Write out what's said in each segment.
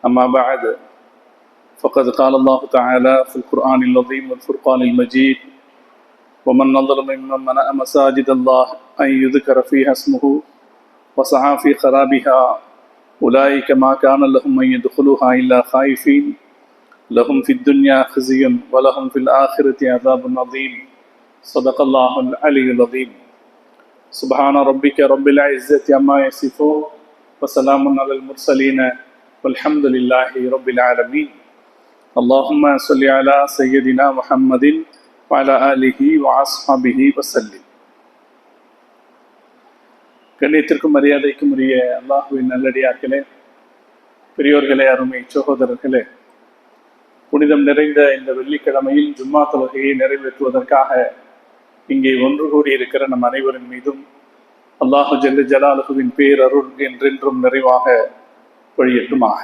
أما بعد فقد قال الله تعالى في القرآن العظيم والفرقان المجيد ومن أظلم ممن منع مساجد الله أن يذكر فيها اسمه وسعى في خرابها أولئك ما كان لهم أن يدخلوها إلا خائفين لهم في الدنيا خزي ولهم في الآخرة عذاب عظيم صدق الله العلي العظيم سبحان ربك رب العزة عما يصفون وسلام على المرسلين والحمد لله رب العالمين اللهم صل على سيدنا محمد وعلى آله وأصحابه وسلم. கண்ணியத்திற்கும் மரியாதைக்கும் உரிய அல்லாஹ்வின் நல்லடியார்களே, பெரியோர்களே, அருமை சகோதரர்களே, புனிதம் நிறைந்த இந்த வெள்ளிக்கிழமையில் ஜும்மா தொழுகையை நிறைவேற்றுவதற்காக இங்கே ஒன்று கூடியிருக்கிற நம் அனைவரின் மீதும் அல்லாஹு ஜல்ல ஜலாலுஹுவின் பேரருள் என்றென்றும் நிறைவாக பொழியட்டுமாக.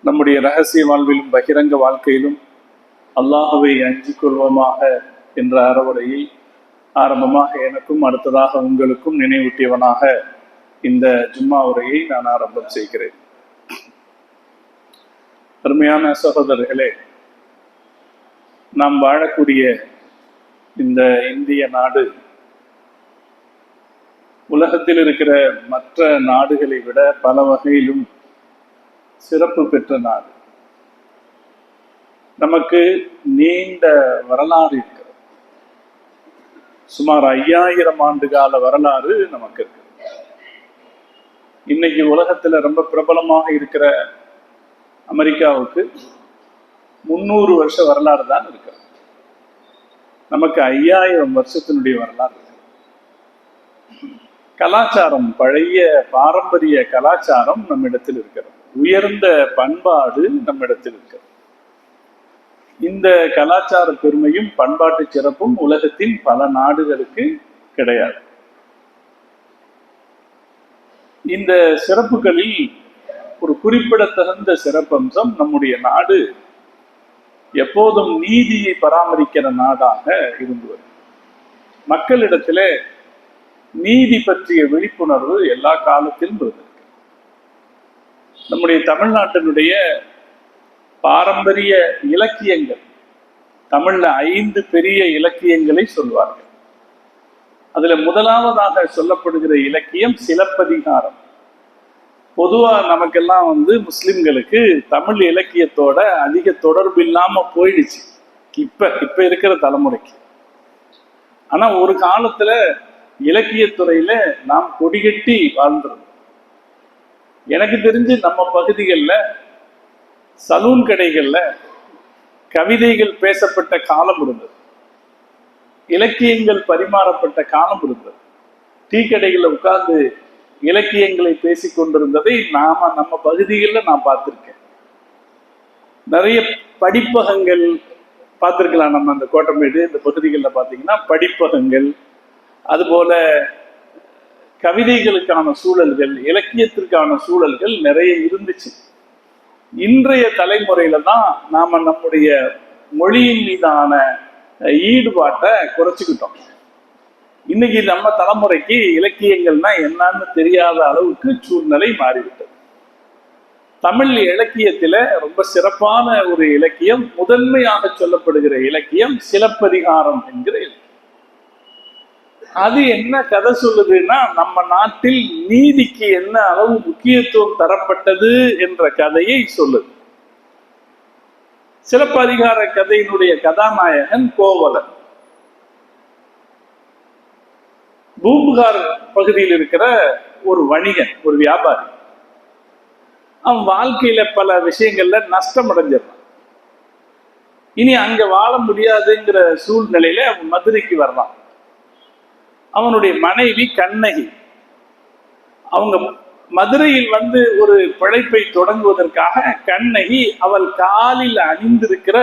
நம்முடைய ரகசிய வாழ்விலும் பகிரங்க வாழ்க்கையிலும் அல்லாஹுவை அஞ்சிக் கொள்வோமாக என்ற அறவுரையை ஆரம்பமாக எனக்கும் அடுத்ததாக உங்களுக்கும் நினைவூட்டியவனாக இந்த ஜும்மா உரையை நான் ஆரம்பம் செய்கிறேன். அருமையான சகோதரர்களே, நாம் வாழக்கூடிய இந்த இந்திய நாடு உலகத்தில் இருக்கிற மற்ற நாடுகளை விட பல வகையிலும் சிறப்பு பெற்ற நாடு. நமக்கு நீண்ட வரலாறு இருக்கிறது. சுமார் 5000 ஆண்டு கால வரலாறு நமக்கு இருக்கு. இன்னைக்கு உலகத்துல ரொம்ப பிரபலமாக இருக்கிற அமெரிக்காவுக்கு 300 வருஷ வரலாறு தான் இருக்கு. நமக்கு 5000 வருஷத்தினுடைய வரலாறு இருக்கு. கலாச்சாரம், பழைய பாரம்பரிய கலாச்சாரம் நம்மிடத்தில் இருக்கிறது. உயர்ந்த பண்பாடு நம்மிடத்தில் இருக்கிறது. இந்த கலாச்சார பெருமையும் பண்பாட்டு சிறப்பும் உலகத்தின் பல நாடுகளுக்கு கிடையாது. இந்த சிறப்புகளில் ஒரு குறிப்பிடத்தகுந்த சிறப்பம்சம், நம்முடைய நாடு எப்போதும் நீதியை பராமரிக்கிற நாடாக இருந்து வரும். மக்களிடத்துல நீதி பற்றிய விழிப்புணர்வு எல்லா காலத்திலும் இருந்திருக்கு. நம்முடைய தமிழ்நாட்டினுடைய பாரம்பரிய இலக்கியங்கள், தமிழ்ல 5 பெரிய இலக்கியங்களை சொல்வார்கள். அதுல முதலாவதாக சொல்லப்படுகிற இலக்கியம் சிலப்பதிகாரம். பொதுவா நமக்கெல்லாம் முஸ்லிம்களுக்கு தமிழ் இலக்கியத்தோட அதிக தொடர்பு இல்லாம போயிடுச்சு இப்ப இருக்கிற தலைமுறைக்கு. ஆனா ஒரு காலத்துல இலக்கியத்துறையில நாம் கொடிகட்டி வாழ்ந்தோம். எனக்கு தெரிஞ்சு நம்ம பகுதிகளில் சலூன் கடைகள்ல கவிதைகள் பேசப்பட்ட காலம் இருந்தது, இலக்கியங்கள் பரிமாறப்பட்ட காலம் இருந்தது. டீ கடைகளில் உட்கார்ந்து இலக்கியங்களை பேசி கொண்டிருந்ததை நம்ம பகுதிகளில் நான் பார்த்திருக்கேன். நிறைய படிப்பகங்கள் பார்த்திருக்கலாம். நம்ம அந்த கோட்டமேடு இந்த பகுதிகளில் பார்த்தீங்கன்னா படிப்பகங்கள், அதுபோல கவிதைகளுக்கான சூழல்கள், இலக்கியத்திற்கான சூழல்கள் நிறைய இருந்துச்சு. இன்றைய தலைமுறையில தான் நாம நம்முடைய மொழியின் மீதான ஈடுபாட்டை குறைச்சிக்கிட்டோம். இன்னைக்கு நம்ம தலைமுறைக்கு இலக்கியங்கள்னா என்னன்னு தெரியாத அளவுக்கு சூழ்நிலை மாறிவிட்டது. தமிழ் இலக்கியத்துல ரொம்ப சிறப்பான ஒரு இலக்கியம், முதன்மையாக சொல்லப்படுகிற இலக்கியம் சிலப்பதிகாரம் என்கிற இலக்கியம். அது என்ன கதை சொல்லுதுன்னா, நம்ம நாட்டில் நீதிக்கு என்ன அளவு முக்கியத்துவம் தரப்பட்டது என்ற கதையை சொல்லுது. சிலப்பதிகார கதையினுடைய கதாநாயகன் கோவலன். பூம்புகார் பகுதியில் இருக்கிற ஒரு வணிகன், ஒரு வியாபாரி. அவன் வாழ்க்கையில பல விஷயங்கள்ல நஷ்டம் அடைஞ்சிடறான். இனி அங்க வாழ முடியாதுங்கிற சூழ்நிலையில அவன் மதுரைக்கு வர்றான். அவனுடைய மனைவி கண்ணகி, அவங்க மதுரையில் ஒரு பிழைப்பை தொடங்குவதற்காக கண்ணகி அவள் காலில் அணிந்திருக்கிற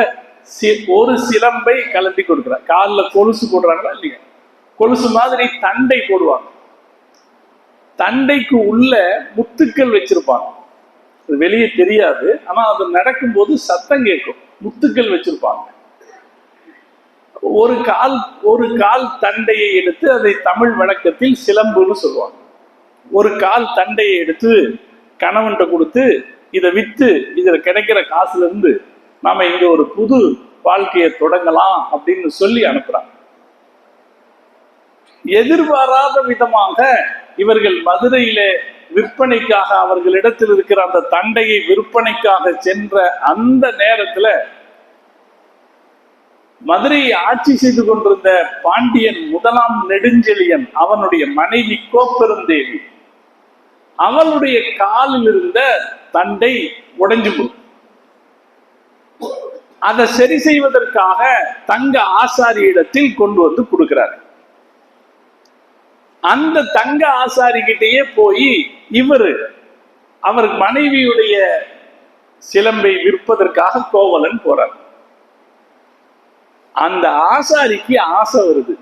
ஒரு சிலம்பை கலட்டி கொடுக்கிறார். காலில் கொலுசு போடுறாங்களா இல்லையா, கொலுசு மாதிரி தண்டை போடுவாங்க. தண்டைக்கு உள்ள முத்துக்கள் வச்சிருப்பாங்க. அது வெளியே தெரியாது, ஆனா அது நடக்கும்போது சத்தம் கேட்கும். முத்துக்கள் வச்சிருப்பாங்க. ஒரு கால் தண்டையை எடுத்து, அதை தமிழ் வழக்கத்தில் சிலம்புன்னு சொல்லுவாங்க. ஒரு கால் தண்டையை எடுத்து கணவன்கிட்ட கொடுத்து இதை வித்து இதுல கிடைக்கிற காசுல இருந்து நாம இங்க ஒரு புது வாழ்க்கையை தொடங்கலாம் அப்படின்னு சொல்லி அனுப்புறாங்க. எதிர்பாராத விதமாக இவர்கள் மதுரையில விற்பனைக்காக அவர்களிடத்தில் இருக்கிற அந்த தண்டையை விற்பனைக்காக சென்ற அந்த நேரத்துல மதுரையை ஆட்சி செய்து கொண்டிருந்த பாண்டியன் முதலாம் நெடுஞ்செழியன் அவனுடைய மனைவி கோப்பெருந்தேவி அவளுடைய காலில் இருந்த தண்டை உடைஞ்சு போகும். அதை சரி செய்வதற்காக தங்க ஆசாரியிடத்தில் கொண்டு வந்து கொடுக்கிறார். அந்த தங்க ஆசாரி கிட்டேயே போய் அவர் மனைவியுடைய சிலம்பை விற்பதற்காக கோவலன் போறார். அந்த ஆசாரிக்கு ஆசை வருது,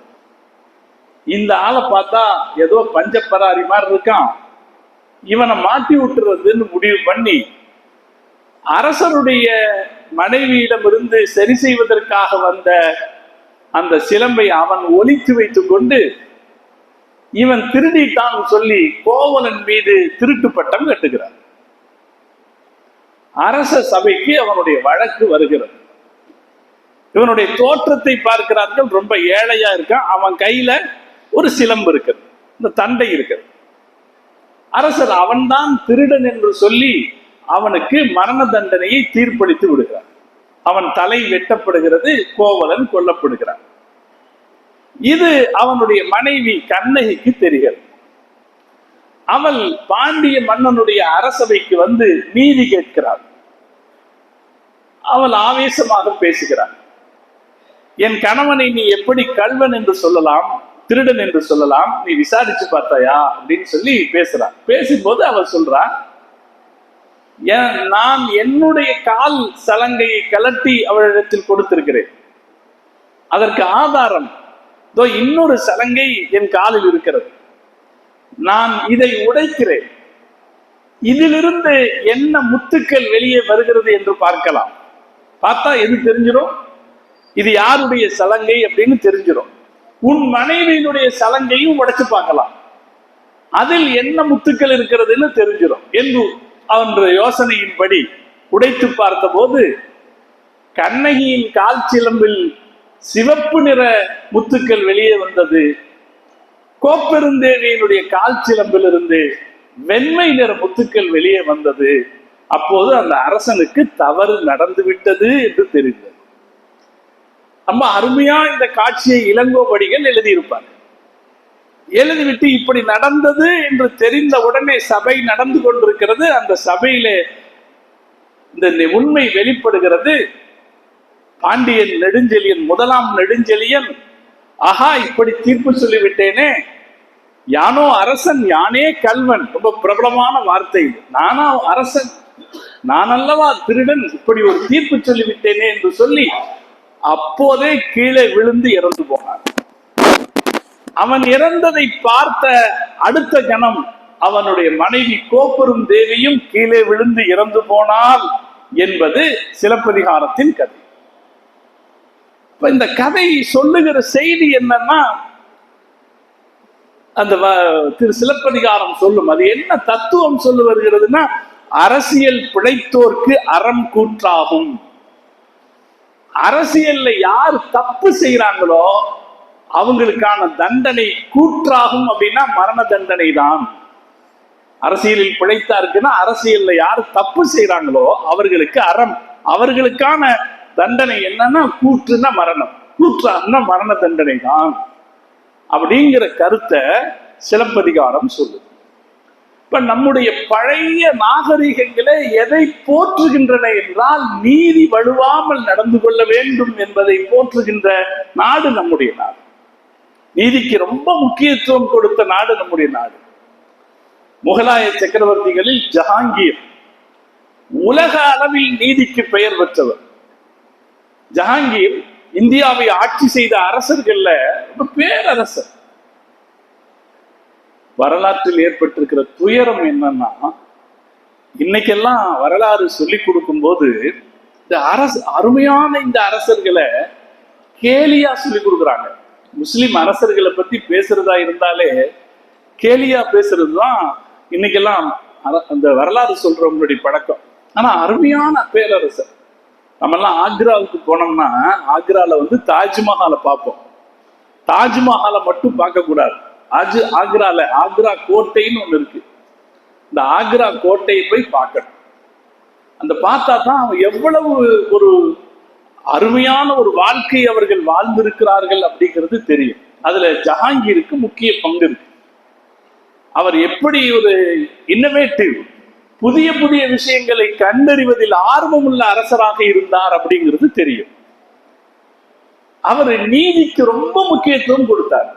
இந்த ஆளை பார்த்தா ஏதோ பஞ்சப்பராரி மாதிரி இருக்கான், இவனை மாட்டி விட்டுறதுன்னு முடிவு பண்ணி அரசருடைய மனைவியிடமிருந்து சரி செய்வதற்காக வந்த அந்த சிலம்பை அவன் ஒளித்து வைத்துக் கொண்டு இவன் திருடிட்டான் சொல்லி கோவலன் மீது திருட்டு பட்டம் கட்டுகிறான். அரச சபைக்கு அவனுடைய வழக்கு வருகிறது. இவனுடைய தோற்றத்தை பார்க்கிறார்கள், ரொம்ப ஏழையா இருக்கான். அவன் கையில ஒரு சிலம்பு இருக்கிறது, இந்த தண்டை இருக்கிறது. அரசர் அவன்தான் திருடன் என்று சொல்லி அவனுக்கு மரண தண்டனையை தீர்ப்பளித்து விடுகிறார். அவன் தலை வெட்டப்படுகிறது, கோவலன் கொல்லப்படுகிறான். இது அவனுடைய மனைவி கண்ணகிக்கு தெரிகிறது. அவள் பாண்டிய மன்னனுடைய அரசவைக்கு வந்து நீதி கேட்கிறாள். அவள் ஆவேசமாக பேசுகிறாள். என் கணவனை நீ எப்படி கள்வன் என்று சொல்லலாம், திருடன் என்று சொல்லலாம், நீ விசாரிச்சு பார்த்தாயா அப்படின்னு சொல்லி பேசுறான். பேசும்போது அவள் சொல்றா, நான் என்னுடைய கால் சலங்கையை கலட்டி அவளிடத்தில் கொடுத்திருக்கிறேன், அதற்கு ஆதாரம் இன்னொரு சலங்கை என் காலில் இருக்கிறது, நான் இதை உடைக்கிறேன், இதிலிருந்து என்ன முத்துக்கள் வெளியே வருகிறது என்று பார்க்கலாம். பார்த்தா எது தெரிஞ்சிடும், இது யாருடைய சலங்கை அப்படின்னு தெரிஞ்சிடும். உன் மனைவியினுடைய சலங்கையும் உடைச்சு பார்க்கலாம், அதில் என்ன முத்துக்கள் இருக்கிறதுன்னு தெரிஞ்சிடும் என்று அவன் யோசனையின்படி உடைத்து பார்த்த போது கண்ணகியின் கால் சிலம்பில் சிவப்பு நிற முத்துக்கள் வெளியே வந்தது. கோப்பெருந்தேவியினுடைய கால் சிலம்பில் இருந்து வெண்மை நிற முத்துக்கள் வெளியே வந்தது. அப்போது அந்த அரசனுக்கு தவறு நடந்து விட்டது என்று தெரிந்தது. ரொம்ப அருமையா இந்த காட்சியை இளங்கோவடிகள் எழுதியிருப்பார். எழுதிவிட்டு இப்படி நடந்தது என்று தெரிந்த உடனே சபை நடந்து கொண்டிருக்கிறது. அந்த சபையிலே இந்த உண்மை வெளிப்படுகிறது. பாண்டியன் நெடுஞ்செழியன், முதலாம் நெடுஞ்செழியன், ஆஹா இப்படி தீர்ப்பு சொல்லிவிட்டேனே, யானோ அரசன் யானே கல்வன், ரொம்ப பிரபலமான வார்த்தை. நானா அரசன், நான் அல்லவா திருடன், இப்படி ஒரு தீர்ப்பு சொல்லிவிட்டேனே என்று சொல்லி அப்போதே கீழே விழுந்து இறந்து போனார். அவன் இறந்ததை பார்த்த அடுத்த கணம் அவனுடைய மனைவி கோப்பெருந்தேவியும் கீழே விழுந்து இறந்து போனாள் என்பது சிலப்பதிகாரத்தின் கதை. இந்த கதை சொல்லுகிற செய்தி என்னன்னா, அந்த திரு சிலப்பதிகாரம் சொல்லும், அது என்ன தத்துவம் சொல்லு வருகிறதுனா, அரசியல் பிழைத்தோர்க்கு அறம் கூற்றாகும். அரசியல்ல யார் தப்பு செய்யறாங்களோ அவங்களுக்கான தண்டனை கூற்றாகும். அப்படின்னா மரண தண்டனை தான். அரசியலில் பிழைத்தா இருக்குன்னா அரசியல்ல யார் தப்பு செய்யறாங்களோ அவர்களுக்கு அறம், அவர்களுக்கான தண்டனை என்னன்னா கூற்றுன்னா மரணம், கூற்றான்னா மரண தண்டனை தான் அப்படிங்கிற கருத்தை சிலப்பதிகாரம் சொல்லுது. இப்ப நம்முடைய பழைய நாகரிகங்களே எதை போற்றுகின்றன என்றால் நீதி வலுவாமல் நடந்து கொள்ள வேண்டும் என்பதை போற்றுகின்ற நாடு நம்முடைய நாடு. நீதிக்கு ரொம்ப முக்கியத்துவம் கொடுத்த நாடு நம்முடைய நாடு. முகலாய சக்கரவர்த்திகளில் ஜஹாங்கீர் உலக அளவில் நீதிக்கு பெயர் பெற்றவர். ஜஹாங்கீர் இந்தியாவை ஆட்சி செய்த அரசர்கள்ல ரொம்ப பேரரசர். வரலாற்றில் ஏற்பட்டிருக்கிற துயரம் என்னன்னா, இன்னைக்கெல்லாம் வரலாறு சொல்லி கொடுக்கும் போது இந்த அருமையான இந்த அரசர்களை கேலியா சொல்லி கொடுக்குறாங்க. முஸ்லிம் அரசர்களை பத்தி பேசுறதா இருந்தாலே கேலியா பேசுறதுதான் இன்னைக்கெல்லாம் அந்த வரலாறு சொல்றவங்களுடைய பழக்கம். ஆனா அருமையான பேரரசர். நம்ம எல்லாம் ஆக்ராவுக்கு போனோம்னா ஆக்ரால தாஜ்மஹாலை பார்ப்போம். தாஜ்மஹாலை மட்டும் பார்க்க கூடாது. ஆக்ரால ஆக்ரா கோட்டைன்னு ஒண்ணு இருக்கு. இந்த ஆக்ரா கோட்டையை போய் பார்க்கணும். அந்த பார்த்தா தான் எவ்வளவு ஒரு அருமையான ஒரு வாழ்க்கை அவர்கள் வாழ்ந்திருக்கிறார்கள் அப்படிங்கிறது தெரியும். அதுல ஜஹாங்கீருக்கு முக்கிய பங்கு இருக்கு. அவர் எப்படி ஒரு இன்னோவேட்டிவ், புதிய புதிய விஷயங்களை கண்டறிவதில் ஆர்வமுள்ள அரசராக இருந்தார் அப்படிங்கிறது தெரியும். அவர் நீதிக்கு ரொம்ப முக்கியத்துவம் கொடுத்தார்.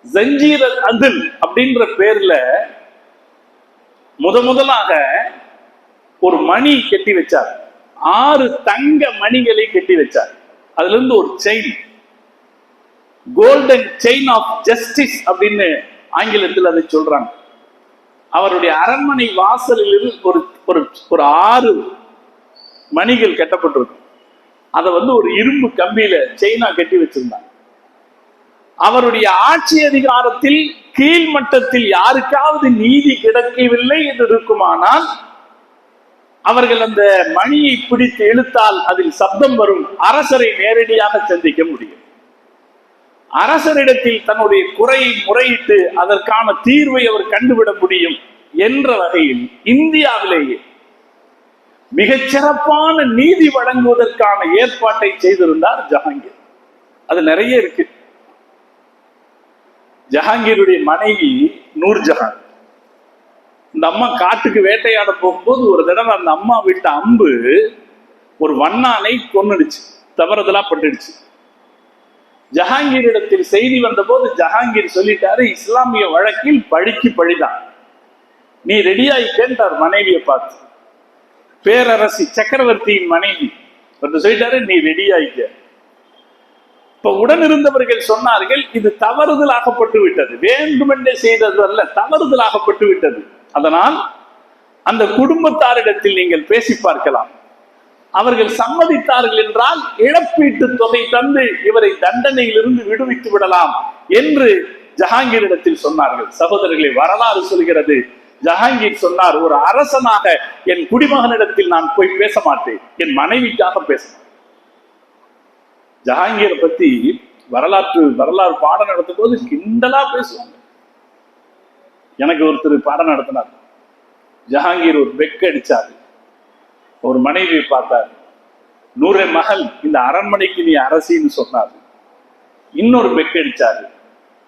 ஜஞ்சீர் அல் அதில் அப்படின்ற பேர்ல முதலாக ஒரு மணி கட்டி வச்சார். 6 தங்க மணிகளை கட்டி வச்சார். அதுல இருந்து ஒரு chain, golden chain of justice அப்படின்னு ஆங்கிலத்தில் அதை சொல்றாங்க. அவருடைய அரண்மனை வாசலில் ஒரு 6 மணிகள் கட்டப்பட்டிருக்கும். அதை ஒரு இரும்பு கம்பியில செயினா கட்டி வச்சிருந்தாங்க. அவருடைய ஆட்சி அதிகாரத்தில் கீழ்மட்டத்தில் யாருக்காவது நீதி கிடைக்கவில்லை என்று இருக்குமானால் அவர்கள் அந்த மணியை பிடித்து இழுத்தால் அதில் சப்தம் வரும். அரசரை நேரடியாக சந்திக்க முடியும். அரசரிடத்தில் தன்னுடைய குறையை முறையிட்டு அதற்கான தீர்வை அவர் கண்டுவிட முடியும் என்ற வகையில் இந்தியாவிலேயே மிகச்சிறப்பான நீதி வழங்குவதற்கான ஏற்பாட்டை செய்திருந்தார் ஜஹாங்கீர். அது நிறைய இருக்கு. ஜஹாங்கீருடைய மனைவி நூர்ஜஹான். இந்த அம்மா காட்டுக்கு வேட்டையாட போகும்போது ஒரு தடவை அந்த அம்மா விட்ட அம்பு ஒரு வண்ணானை கொன்னுடுச்சு, தவறுதலா பட்டுடுச்சு. ஜஹாங்கீரிடத்தில் செய்தி வந்த போது ஜஹாங்கீர் சொல்லிட்டாரு, இஸ்லாமிய வழக்கில் பழிக்கு பழிதான், நீ ரெடியாகி கேட்டார் மனைவியை பார்த்து. பேரரசி சக்கரவர்த்தியின் மனைவி சொல்லிட்டாரு, நீ ரெடியாயிக்க. இப்ப உடன் இருந்தவர்கள் சொன்னார்கள், இது தவறுதலாகப்பட்டு விட்டது, வேண்டுமென்றே செய்தது அல்ல, தவறுதலாகப்பட்டு விட்டது. அதனால் அந்த குடும்பத்தாரிடத்தில் நீங்கள் பேசி பார்க்கலாம். அவர்கள் சம்மதித்தார்கள் என்றால் இழப்பீட்டு தொகை தந்து இவரை தண்டனையிலிருந்து விடுவித்து விடலாம் என்று ஜஹாங்கீரிடத்தில் சொன்னார்கள். சகோதரர்களை, வரலாறு சொல்கிறது, ஜஹாங்கீர் சொன்னார், ஒரு அரசனாக என் குடிமகனிடத்தில் நான் போய் பேச மாட்டேன், என் மனைவிக்காக பேச. ஜஹாங்கீரை பத்தி வரலாறு பாடம் நடத்தும் போது கிண்டலா பேசுவாங்க. எனக்கு ஒருத்தர் பாடம் நடத்தினார். ஜஹாங்கீர் ஒரு பெக் அடிச்சாரு, ஒரு மனைவியை பார்த்தார். நூறு மகள், இந்த அரண்மனைக்கு நீ அரசின்னு சொன்னாரு. இன்னொரு பெக் அடிச்சாரு,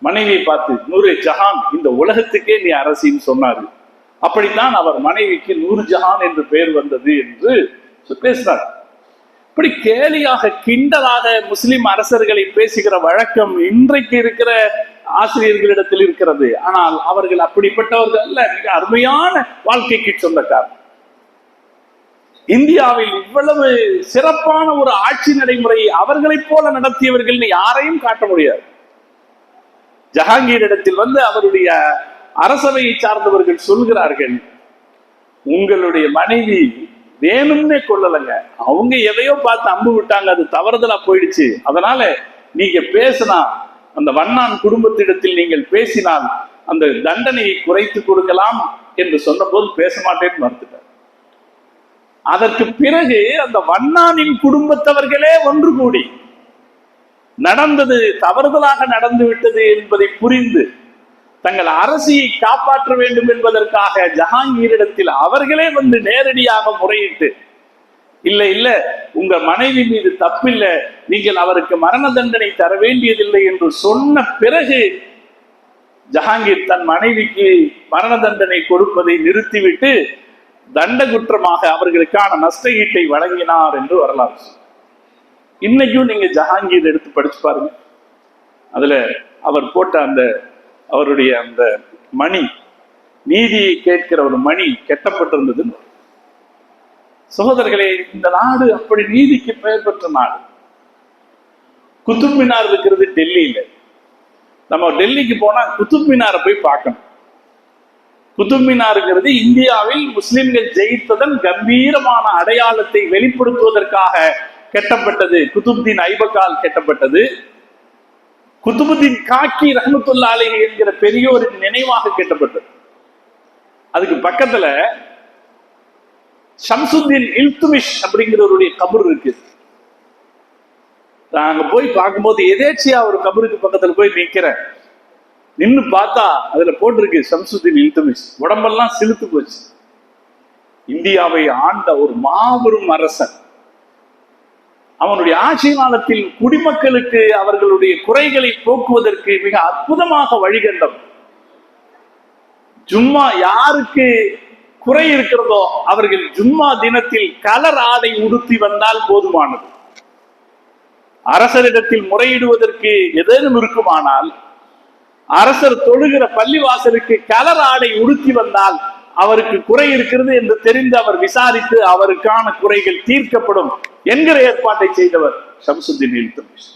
மனைவியை பார்த்து, நூறு ஜஹான், இந்த உலகத்துக்கே நீ அரசின்னு சொன்னாரு. அப்படித்தான் அவர் மனைவிக்கு நூறு ஜஹான் என்று பெயர் வந்தது என்று பேசினார். இப்படி கேலியாக கிண்டலாக முஸ்லிம் அரசர்களை பேசுகிற வழக்கம் இன்றைக்கு இருக்கிற ஆசிரியர்களிடத்தில் இருக்கிறது. ஆனால் அவர்கள் அப்படிப்பட்டவர்கள் அல்ல, மிக அருமையான வாழ்க்கைக்கு சொந்தக்காரர். இந்தியாவில் இவ்வளவு சிறப்பான ஒரு ஆட்சி நடைமுறையை அவர்களைப் போல நடத்தியவர்கள் யாரையும் காட்ட முடியாது. ஜஹாங்கீர் இடத்தில் அவருடைய அரசவையை சார்ந்தவர்கள் சொல்கிறார்கள், உங்களுடைய மனைவி வேணும்னே கொள்ளலைங்க, அவங்க எதையோ பார்த்து அம்பு விட்டாங்க, அது தவறுதலா போயிடுச்சு, அதனால நீங்க பேசினா, அந்த வண்ணான் குடும்பத்திடத்தில் நீங்கள் பேசினால் அந்த தண்டனையை குறைத்து கொடுக்கலாம் என்று சொன்ன போது பேச மாட்டேன்னு மறுத்துட்டார். அதற்கு பிறகு அந்த வண்ணானின் குடும்பத்தவர்களே ஒன்று கூடி நடந்தது தவறுதலாக நடந்து விட்டது என்பதை புரிந்து தங்கள் அரசியை காப்பாற்ற வேண்டும் என்பதற்காக ஜஹாங்கீரிடத்தில் அவர்களே நேரடியாக முறையிட்டு, இல்லை இல்ல, உங்க மனைவி மீது தப்பில்லை, நீங்கள் அவருக்கு மரண தண்டனை தர வேண்டியதில்லை என்று சொன்ன பிறகு ஜஹாங்கீர் தன் மனைவிக்கு மரண தண்டனை கொடுப்பதை நிறுத்திவிட்டு தண்ட குற்றமாக அவர்களுக்கான நஷ்ட ஈட்டை வழங்கினார் என்று வரலாறு. இன்னைக்கும் நீங்க ஜஹாங்கீர் எடுத்து படிச்சு பாருங்க. அதுல அவர் போட்ட அவருடைய அந்த மணி, நீதியை கேட்கிற ஒரு மணி கெட்டப்பட்டிருந்தது. சகோதரர்களே, இந்த நாடு அப்படி நீதிக்கு பெயர் பெற்ற நாடு. குத்துப் மினார் இருக்கிறது டெல்லியில. நம்ம டெல்லிக்கு போனா குத்துப் மினாரை போய் பார்க்கணும். குத்துப் மினாருங்கிறது இந்தியாவில் முஸ்லிம்கள் ஜெயித்ததன் கம்பீரமான அடையாளத்தை வெளிப்படுத்துவதற்காக கட்டப்பட்டது. குத்துப்தீன் ஐபக்கால் கட்டப்பட்டது. குத்துபுத்தீன் காக்கி ரஹ்மத்துல்லாஹி அலைஹி என்கிற பெரியோரின் நினைவாக கட்டப்பட்டது. அதுக்கு பக்கத்துல ஷம்சுத்தீன் இல்துமிஷ் அப்படிங்கிறவருடைய கபர் இருக்கு. நாங்க போய் பார்க்கும்போது எதேச்சியா ஒரு கபருக்கு பக்கத்துல போய் நிக்கிறேன். நின்னு பார்த்தா அதுல போட்டிருக்கு ஷம்சுத்தீன் இல்துமிஷ். உடம்பெல்லாம் சிலுத்து போச்சு. இந்தியாவை ஆண்ட ஒரு மாபெரும் அரசன். அவனுடைய ஆட்சி காலத்தில் குடிமக்களுக்கு அவர்களுடைய குறைகளை போக்குவதற்கு மிக அற்புதமாக வழிகண்டவர். ஜும்மா யாருக்கு குறை இருக்கிறதோ அவர்கள் ஜும்மா தினத்தில் கலர் ஆடை உடுத்தி வந்தால் போதுமானது. அரசரிடத்தில் முறையிடுவதற்கு ஏதேனும் இருக்குமானால் அரசர் தொழுகிற பள்ளிவாசலுக்கு கலர் ஆடை உடுத்தி வந்தால் அவருக்கு குறை இருக்கிறது என்று தெரிந்து அவர் விசாரித்து அவருக்கான குறைகள் தீர்க்கப்படும் என்கிற ஏற்பாட்டை செய்தவர் ஷம்சுத்தீன் இல்துமிஷ்.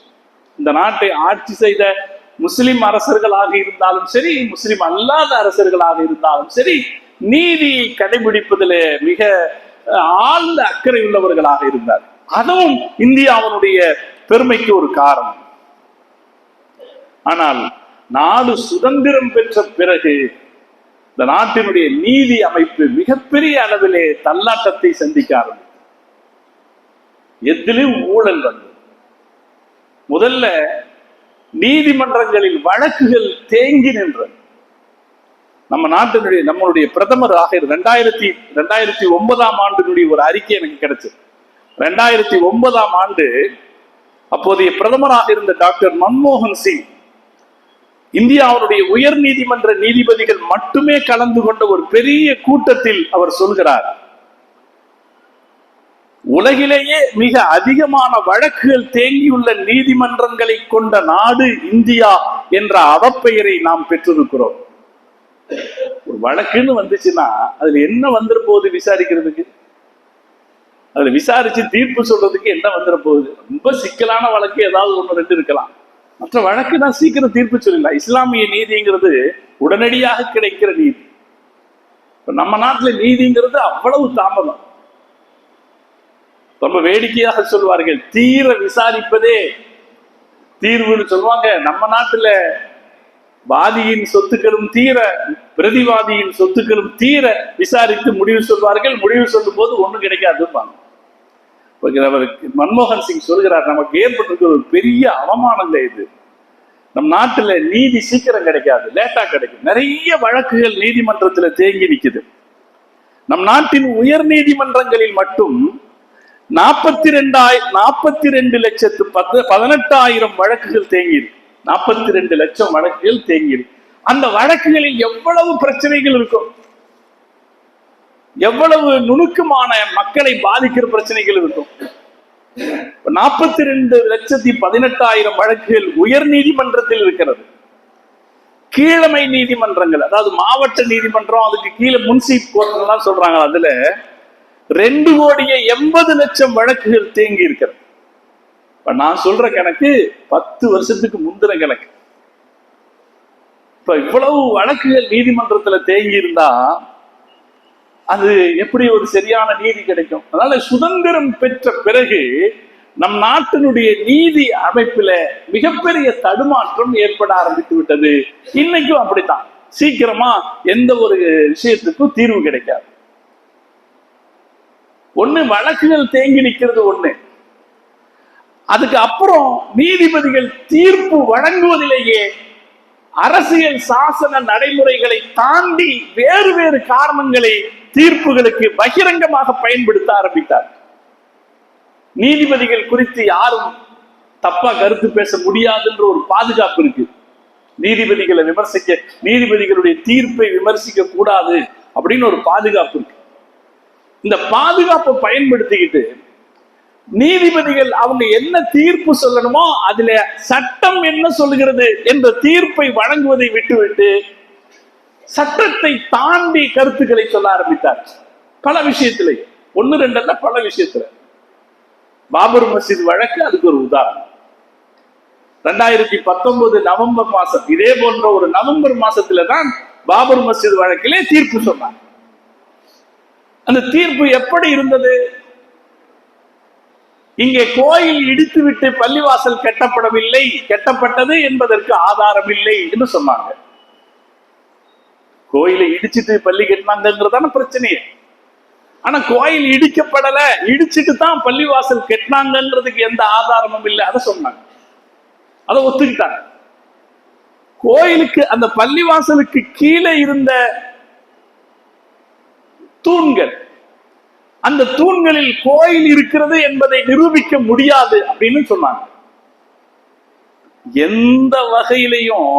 இந்த நாட்டை ஆட்சி செய்த முஸ்லிம் அரசர்களாக இருந்தாலும் சரி, முஸ்லிம் அல்லாத அரசர்களாக இருந்தாலும் சரி, நீதியை கடைபிடிப்பதில் மிக ஆழ்ந்த அக்கறை உள்ளவர்களாக இருந்தார். அதுவும் இந்தியாவுடைய பெருமைக்கு ஒரு காரணம். ஆனால் நாடு சுதந்திரம் பெற்ற பிறகு இந்த நாட்டினுடைய நீதி அமைப்பு மிகப்பெரிய அளவிலே தள்ளாட்டத்தை சந்திக்க ஆரம்பித்தது. எதிலும் ஊழல் வந்தது. முதல்ல நீதிமன்றங்களில் வழக்குகள் தேங்கி நின்றது. நம்மளுடைய பிரதமர் 2009 ஆண்டினுடைய ஒரு அறிக்கை எனக்கு கிடைச்சது. 2009 ஆண்டு அப்போதைய பிரதமராக இருந்த டாக்டர் மன்மோகன் சிங் இந்தியாவுடைய உயர் நீதிமன்ற நீதிபதிகள் மட்டுமே கலந்து கொண்ட ஒரு பெரிய கூட்டத்தில் அவர் சொல்கிறார், உலகிலேயே மிக அதிகமான வழக்குகள் தேங்கியுள்ள நீதிமன்றங்களை கொண்ட நாடு இந்தியா என்ற அவப்பெயரை நாம் பெற்றிருக்கிறோம். ஒரு வழக்குன்னு வந்துச்சுன்னா அதுல என்ன வந்துட போகுது விசாரிக்கிறதுக்கு? அதுல விசாரிச்சு தீர்ப்பு சொல்றதுக்கு என்ன வந்துட போகுது? ரொம்ப சிக்கலான வழக்கு ஏதாவது 1-2 இருக்கலாம். மற்ற வழக்கு தான் சீக்கிரம் தீர்ப்பு சொல்லலாம். இஸ்லாமிய நீதிங்கிறது உடனடியாக கிடைக்கிற நீதி. நம்ம நாட்டுல நீதிங்கிறது அவ்வளவு தாமதம். ரொம்ப வேடிக்கையாக சொல்வார்கள், தீர விசாரிப்பதே தீர்வுன்னு சொல்லுவாங்க. நம்ம நாட்டுல வாதியின் சொத்துக்களும் தீர, பிரதிவாதியின் சொத்துக்களும் தீர விசாரித்து முடிவு சொல்வார்கள். முடிவு சொல்லும் போது ஒண்ணும் கிடைக்காதுப்பாங்க. மன்மோகன் சிங் சொல்கிறார், நமக்கு ஏற்பட்டிருக்கிற ஒரு பெரிய அவமானங்க இது. நம் நாட்டுல நீதி சீக்கிரம் கிடைக்காது, லேட்டா கிடைக்கும். நிறைய வழக்குகள் நீதிமன்றத்துல தேங்கி நிக்குது. நம் நாட்டின் உயர் நீதிமன்றங்களில் மட்டும் 42,18,000 வழக்குகள் தேங்கியிருக்கு. 42 லட்சம் வழக்குகள் தேங்கியிருக்கு. அந்த வழக்குகளில் எவ்வளவு பிரச்சனைகள் இருக்கும், எவ்வளவு நுணுக்கமான மக்களை பாதிக்கிற பிரச்சனைகள் இருக்கும். 42,18,000 வழக்குகள் உயர் நீதிமன்றத்தில் இருக்கிறது. கீழமை நீதிமன்றங்கள், அதாவது மாவட்ட நீதிமன்றம், அதுக்கு கீழே முன்சிப் கோர்ட் சொல்றாங்க, அதுல 2,80,00,000 வழக்குகள் தேங்கி இருக்கிறது. இப்ப நான் சொல்ற கணக்கு 10 வருஷத்துக்கு முந்தின கணக்கு. இப்ப இவ்வளவு வழக்குகள் நீதிமன்றத்துல தேங்கி இருந்தா அது எப்படி ஒரு சரியான நீதி கிடைக்கும்? அதனால சுதந்திரம் பெற்ற பிறகு நம் நாட்டினுடைய நீதி அமைப்புல மிகப்பெரிய தடுமாற்றம் ஏற்பட ஆரம்பித்து விட்டது. இன்னைக்கும் அப்படித்தான். சீக்கிரமா எந்த ஒரு விஷயத்துக்கும் தீர்வு கிடைக்காது. ஒண்ணு வழக்குகள் தேங்கி நிக்கிறது ஒண்ணு, அதுக்கு அப்புறம் நீதிபதிகள் தீர்ப்பு வழங்குவதிலேயே அரசியல் சாசன நடைமுறைகளை தாண்டி வேறு வேறு காரணங்களை தீர்ப்புகளுக்கு பகிரங்கமாக பயன்படுத்த ஆரம்பித்தார். நீதிபதிகள் குறித்து யாரும் தப்பா கருத்து பேச முடியாதுன்ற ஒரு பாதுகாப்பு இருக்கு. நீதிபதிகளை விமர்சிக்க, நீதிபதிகளுடைய தீர்ப்பை விமர்சிக்க கூடாது அப்படின்னு ஒரு பாதுகாப்பு இருக்கு. இந்த பாதுகாப்பை பயன்படுத்திக்கிட்டு நீதிபதிகள் அவங்க என்ன தீர்ப்பு சொல்லணுமோ அதுல சட்டம் என்ன சொல்லுகிறது என்ற தீர்ப்பை வழங்குவதை விட்டுவிட்டு சட்டத்தை தாண்டி கருத்துக்களை சொல்ல ஆரம்பித்தார். பல விஷயத்துல, 1-2 அல்ல, பல விஷயத்துல. பாபர் மஸ்ஜித் வழக்கு அதுக்கு ஒரு உதாரணம். 2019 நவம்பர் மாசம், இதே போன்ற ஒரு நவம்பர் மாசத்துல தான் பாபர் மஸ்ஜித் வழக்கிலே தீர்ப்பு சொன்னார். அந்த தீர்ப்பு எப்படி இருந்தது? இங்கே கோயில் இடித்துவிட்டு பள்ளிவாசல் கட்டப்படவில்லை, கட்டப்பட்டது என்பதற்கு ஆதாரம் இல்லை என்று சொன்னாங்க. கோயிலை இடிச்சிட்டு பள்ளி கட்டினாங்கிறதான பிரச்சனையே. ஆனா கோயில் இடிக்கப்படல, இடிச்சிட்டு தான் பள்ளிவாசல் கெட்டினாங்கன்றதுக்கு எந்த ஆதாரமும் இல்லை. அதை சொன்னாங்க, அதை ஒத்துக்கிட்டாங்க. கோயிலுக்கு அந்த பள்ளிவாசலுக்கு கீழே இருந்த தூண்கள், அந்த தூண்களில் கோயில் இருக்கிறது என்பதை நிரூபிக்க முடியாது அப்படின்னு சொன்னாங்க. எந்த வகையிலையும்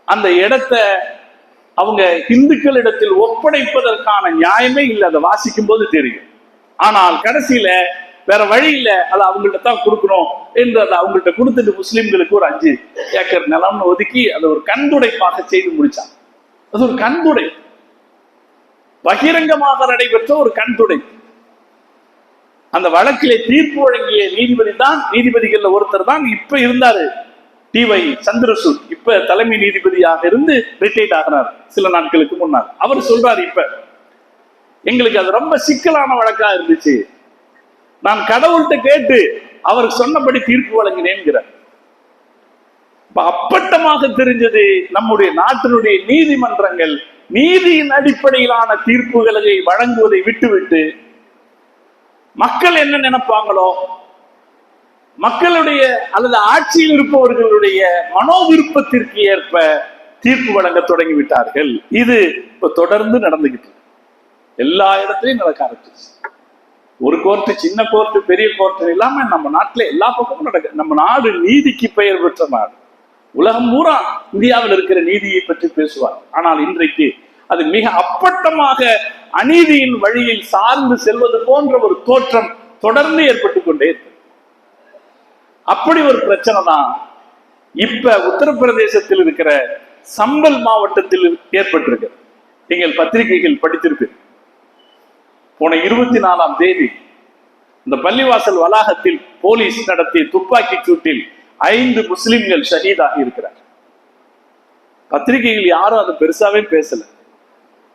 அந்த இடத்தை அவங்க இந்துக்களிடத்தில் ஒப்படைப்பதற்கான நியாயமே இல்லை. அதை வாசிக்கும் போது தெரியும். ஆனால் கடைசியில வேற வழி இல்லை, அதை அவங்கள்ட்ட தான் கொடுக்கணும் என்று அதை அவங்கள்ட்ட கொடுத்துட்டு முஸ்லிம்களுக்கு ஒரு 5 ஏக்கர் நிலம்னு ஒதுக்கி அதை ஒரு கண்துடைப்பாக செய்து முடிச்சாங்க. அது ஒரு கண்துடை, பகிரங்கமாக நடைபெற்ற ஒரு கண்துடை. அந்த வழக்கிலே தீர்ப்பு வழங்கிய நீதிபதிகள் ஒருத்தர் தான் இப்ப இருந்தாரு, டி.வை. சந்திரசூட். இப்ப தலைமை நீதிபதியாக இருந்து ரிட்டையர்ட் ஆகிறார் சில நாட்களுக்கு முன்னால். அவர் சொல்றாரு, இப்ப எங்களுக்கு அது ரொம்ப சிக்கலான வழக்கா இருந்துச்சு, நான் கடவுள்கிட்ட கேட்டு அவர் சொன்னபடி தீர்ப்பு வழங்கினேன்கிறார். அப்பட்டமாக தெரிஞ்சது நம்முடைய நாட்டினுடைய நீதிமன்றங்கள் நீதியின் அடிப்படையிலான தீர்ப்புகளை வழங்குவதை விட்டுவிட்டு மக்கள் என்ன நினைப்பாங்களோ, மக்களுடைய அல்லது ஆட்சியில் இருப்பவர்களுடைய மனோ விருப்பத்திற்கு ஏற்ப தீர்ப்பு வழங்க தொடங்கி விட்டார்கள். இது இப்ப தொடர்ந்து நடந்துகிட்டு எல்லா இடத்துலையும் நடக்க ஆரம்பிச்சு. ஒரு கோர்ட்டு, சின்ன கோர்ட்டு, பெரிய கோர்ட்டு இல்லாம நம்ம நாட்டில் எல்லா பக்கமும் நடக்க. நம்ம நாடு நீதிக்கு பெயர் பெற்ற நாடு. உலகம் பூரா இந்தியாவில் இருக்கிற நீதியை பற்றி பேசுவார். ஆனால் இன்றைக்கு அது மிக அப்பட்டமாக அநீதியின் வழியில் சார்ந்து செல்வது போன்ற ஒரு தோற்றம் தொடர்ந்து ஏற்பட்டு கொண்டே இருக்கு. அப்படி ஒரு பிரச்சனை தான் இப்ப உத்தரப்பிரதேசத்தில் இருக்கிற சம்பல் மாவட்டத்தில் ஏற்பட்டிருக்கு. நீங்கள் பத்திரிகைகள் படித்திருப்பீர்கள். போன 24ஆம் தேதி இந்த பள்ளிவாசல் வளாகத்தில் போலீஸ் நடத்திய துப்பாக்கி சூட்டில் 5 முஸ்லிம்கள் ஷஹீதாகி இருக்கிறார். பத்திரிகைகள் யாரும் அதை பெருசாவே பேசல.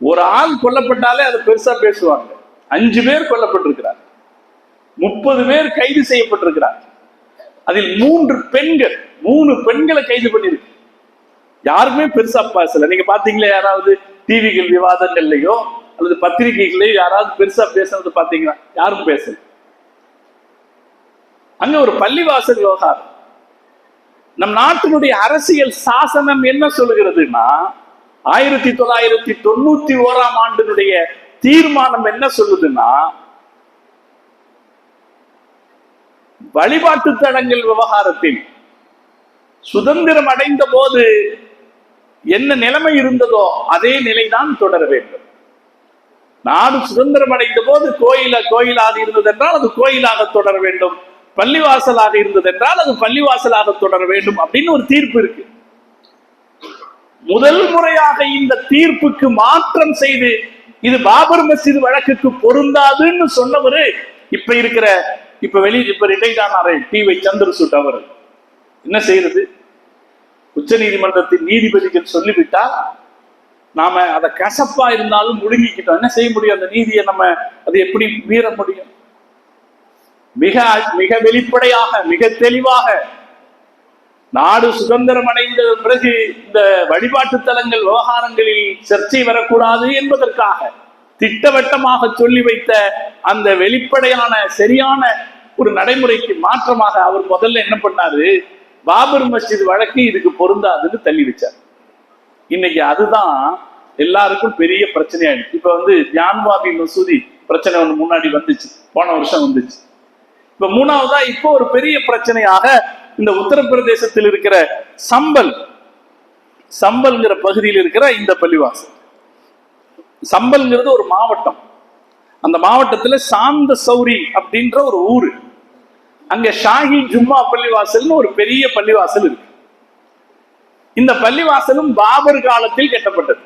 ஒரு ஆள் கொல்லப்பட்டாலே அதை பெருசா பேசுவாங்க. 5 பேர் கொல்லப்பட்டிருக்கிறார், 30 பேர் கைது செய்யப்பட்டிருக்கிறார். அதில் 3 பெண்களை கைது பண்ணிருக்கு. யாருமே பெருசா பேசல. நீங்க பாத்தீங்களா? யாராவது டிவிகள் விவாதங்கள்லயோ அல்லது பத்திரிகைகளையோ யாராவது பெருசா பேசுறது பாத்தீங்களா? யாரும் பேசல. அங்க ஒரு பள்ளிவாசல் விவகாரம். நம் நாட்டினுடைய அரசியல் சாசனம் என்ன சொல்லுகிறதுனா, 1991ஆம் ஆண்டினுடைய தீர்மானம் என்ன சொல்லுதுன்னா, வழிபாட்டு தலங்கள் விவகாரத்தில் சுதந்திரம் அடைந்த போது என்ன நிலைமை இருந்ததோ அதே நிலைதான் தொடர வேண்டும். நாடு சுதந்திரம் அடைந்த போது கோயிலாக இருந்தது என்றால் அது கோயிலாக தொடர வேண்டும், பள்ளிவாசலாக இருந்தது என்றால் அது பள்ளிவாசலாக தொடர வேண்டும் அப்படின்னு ஒரு தீர்ப்பு இருக்கு. முதல் முறையாக இந்த தீர்ப்புக்கு மாற்றம் செய்து இது பாபர் மஸ்ஜித் வழக்குக்கு பொருந்தாதுன்னு சொன்னவரு இப்ப ரிட்டையர்ட் ஆனாரே டி.வை. சந்திரசூட். அவர் என்ன செய்யறது? உச்ச நீதிமன்றத்தின் நீதிபதிகள் சொல்லிவிட்டா நாம அதை கசப்பா இருந்தாலும் முழுங்கிக்கிட்டோம். என்ன செய்ய முடியும்? அந்த நீதியை நம்ம அதை எப்படி மீற முடியும்? மிக மிக வெளிப்படையாக, மிக தெளிவாக நாடு சுதந்திரம் அடைந்த பிறகு இந்த வழிபாட்டு தலங்கள் விவகாரங்களில் சர்ச்சை வரக்கூடாது என்பதற்காக திட்டவட்டமாக சொல்லி வைத்த அந்த வெளிப்படையான சரியான ஒரு நடைமுறைக்கு மாற்றமாக அவர் முதல்ல என்ன பண்ணாரு? பாபர் மஸ்ஜித் வழக்கு இதுக்கு பொருந்தாதுன்னு தள்ளி வச்சார். இன்னைக்கு அதுதான் எல்லாருக்கும் பெரிய பிரச்சனையாயிடுச்சு. இப்ப ஜான்வாபி மசூதி பிரச்சனை ஒன்று முன்னாடி வந்துச்சு, போன வருஷம் வந்துச்சு. இப்ப 3வதா இப்போ ஒரு பெரிய பிரச்சனையாக இந்த உத்தரப்பிரதேசத்தில் இருக்கிற சம்பல்ங்கிற பகுதியில் இருக்கிற இந்த பள்ளிவாசல். சம்பல்ங்கிறது ஒரு மாவட்டம். அந்த மாவட்டத்துல சாந்த சௌரி அப்படின்ற ஒரு ஊரு. அங்க ஷாஹி ஜும்மா பள்ளிவாசல்னு ஒரு பெரிய பள்ளிவாசல் இருக்கு. இந்த பள்ளிவாசலும் பாபர் காலத்தில் கட்டப்பட்டது.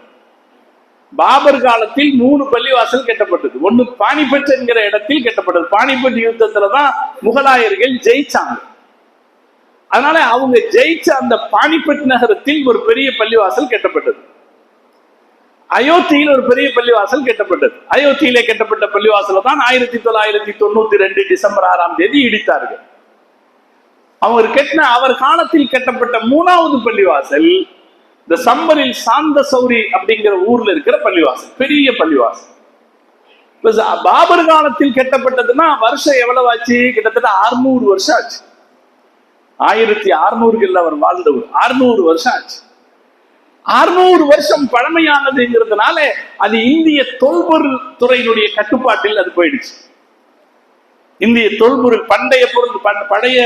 பாபர் காலத்தில் 3 பள்ளிவாசல் கட்டப்பட்டது. ஒன்னு பானிபட் என்கிற இடத்தில் கட்டப்பட்டது. பானிபட் யுத்தத்துலதான் முகலாயர்கள் ஜெயிச்சாங்க. அதனால அவங்க ஜெயிச்ச அந்த பானிபட் நகரத்தில் ஒரு பெரிய பள்ளிவாசல் கட்டப்பட்டது. அயோத்தியில் ஒரு பெரிய பள்ளிவாசல் கட்டப்பட்டது. அயோத்தியிலே கட்டப்பட்ட பள்ளிவாசல தான் 1992 டிசம்பர் 6ஆம் தேதி இடித்தார்கள். அவர் காலத்தில் கட்டப்பட்ட 3வது பள்ளிவாசல் இந்த சம்பரில் சாந்த சௌரி அப்படிங்கிற ஊர்ல இருக்கிற பள்ளிவாசல், பெரிய பள்ளிவாசல். பாபர் காலத்தில் கட்டப்பட்டதுன்னா வருஷம் எவ்வளவு ஆச்சு? கிட்டத்தட்ட 600 வருஷம் ஆச்சு. 1600 அவர் வாழ்ந்தவர். 600 வருஷம் ஆச்சு. 600 வருஷம் பழமையானதுங்கிறதுனால அது இந்திய தொல்பொருள் துறையினுடைய கட்டுப்பாட்டில் அது போயிடுச்சு. இந்திய தொல்பொருள் பண்டைய பொருள் பழைய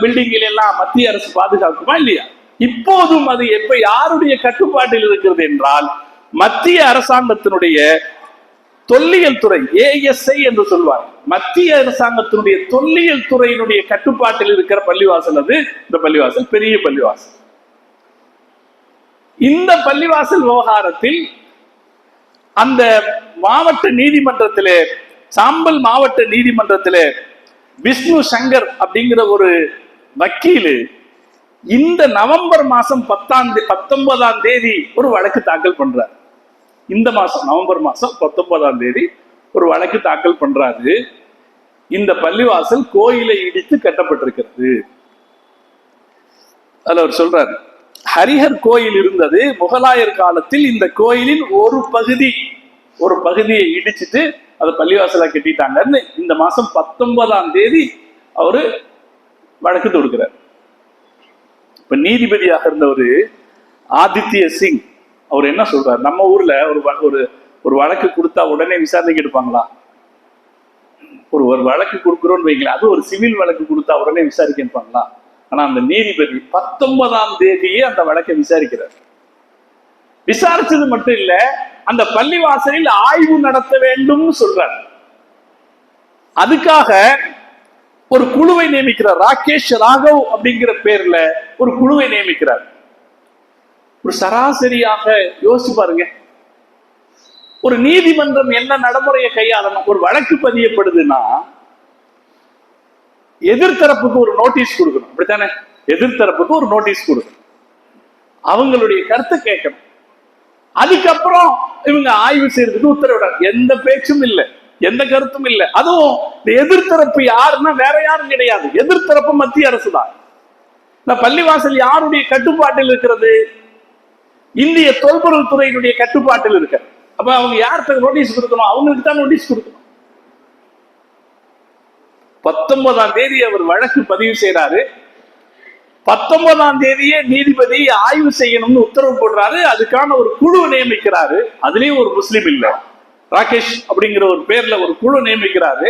பில்டிங்கில் எல்லாம் மத்திய அரசு பாதுகாக்குமா இல்லையா? இப்போதும் அது எப்ப யாருடைய கட்டுப்பாட்டில் இருக்கிறது என்றால் மத்திய அரசாங்கத்தினுடைய தொல்லியல் துறை, ASI என்று சொல்வார். மத்திய அரசாங்கத்தினுடைய தொல்லியல் துறையினுடைய கட்டுப்பாட்டில் இருக்கிற பள்ளிவாசல் அது. இந்த பள்ளிவாசல் பெரிய பள்ளிவாசல். இந்த பள்ளிவாசல் விவகாரத்தில் அந்த மாவட்ட நீதிமன்றத்திலே, சாம்பல் மாவட்ட நீதிமன்றத்திலே விஷ்ணு சங்கர் அப்படிங்கிற ஒரு வக்கீல் இந்த நவம்பர் மாசம் 19ஆம் தேதி ஒரு வழக்கு தாக்கல் பண்றார். இந்த மாசம் நவம்பர் மாசம் 19ஆம் தேதி ஒரு வழக்கு தாக்கல் பண்றாரு. இந்த பள்ளிவாசல் கோயிலை இடித்து கட்டப்பட்டிருக்கிறது. அதுல அவர் சொல்றாரு, ஹரிஹர் கோயில் இருந்தது முகலாயர் காலத்தில். இந்த கோயிலின் ஒரு பகுதியை இடிச்சுட்டு அதை பள்ளிவாசலா கட்டிட்டாங்கன்னு இந்த மாசம் 19ஆம் தேதி அவரு வழக்கு தொடுக்கிறார். இப்ப நீதிபதியாக இருந்தவர் ஆதித்ய சிங் அவர் என்ன சொல்றாரு, நம்ம ஊர்ல ஒரு வழக்கு கொடுத்தா உடனே விசாரணைக்கு எடுப்பாங்களா? ஒரு வழக்கு கொடுக்குறோன்னு வைங்களேன், அது ஒரு சிவில் வழக்கு கொடுத்தா உடனே விசாரிக்க எடுப்பாங்களா? ஆனா அந்த நீதிபதி 19ஆம் தேதியே அந்த வழக்கை விசாரிக்கிறார். விசாரிச்சது மட்டும் இல்ல, அந்த பள்ளிவாசலில் ஆய்வு நடத்த வேண்டும் சொல்றார். அதுக்காக ஒரு குழுவை நியமிக்கிறார். ராகேஷ் ராகவ் அப்படிங்கிற பேர்ல ஒரு குழுவை நியமிக்கிறார். ஒரு சராசரியாக யோசிச்சு பாருங்க, ஒரு நீதிமன்றம் என்ன நடைமுறையை கையாளணும்? ஒரு வழக்கு பதியப்படுதுன்னா எதிர்த்தரப்புக்கு ஒரு நோட்டீஸ் கொடுக்கணும், அப்படித்தானே? எதிர்த்தரப்புக்கு ஒரு நோட்டீஸ் கொடுக்கணும், அவங்களுடைய கருத்தை கேட்கணும். அதுக்கப்புறம் இவங்க ஆய்வு செய்யறதுக்கு உத்தரவிட எந்த பேச்சும் இல்லை, எந்த கருத்தும் இல்லை. அதுவும் இந்த எதிர்த்தரப்பு யாருன்னா வேற யாரும் கிடையாது, எதிர்த்தரப்பு மத்திய அரசு தான். இந்த பள்ளிவாசல் யாருடைய கட்டுப்பாட்டில் இருக்கிறது? இந்திய தொல்பொருள் துறையினுடைய கட்டுப்பாட்டில் இருக்க. அப்ப அவங்க யார்கிட்ட நோட்டீஸ் கொடுக்கணும்? அவங்களுக்கு தான் நோட்டீஸ் கொடுக்கணும். 19ஆம் தேதி அவர் வழக்கு பதிவு செய்யறாரு. 19ஆம் தேதியே நீதிபதி ஆய்வு செய்யணும்னு உத்தரவு போடுறாரு. அதுக்கான ஒரு குழு நியமிக்கிறாரு. அதுலயும் ஒரு முஸ்லீம் இல்ல, ராகேஷ் அப்படிங்கிற ஒரு பேர்ல ஒரு குழு நியமிக்கிறாரு.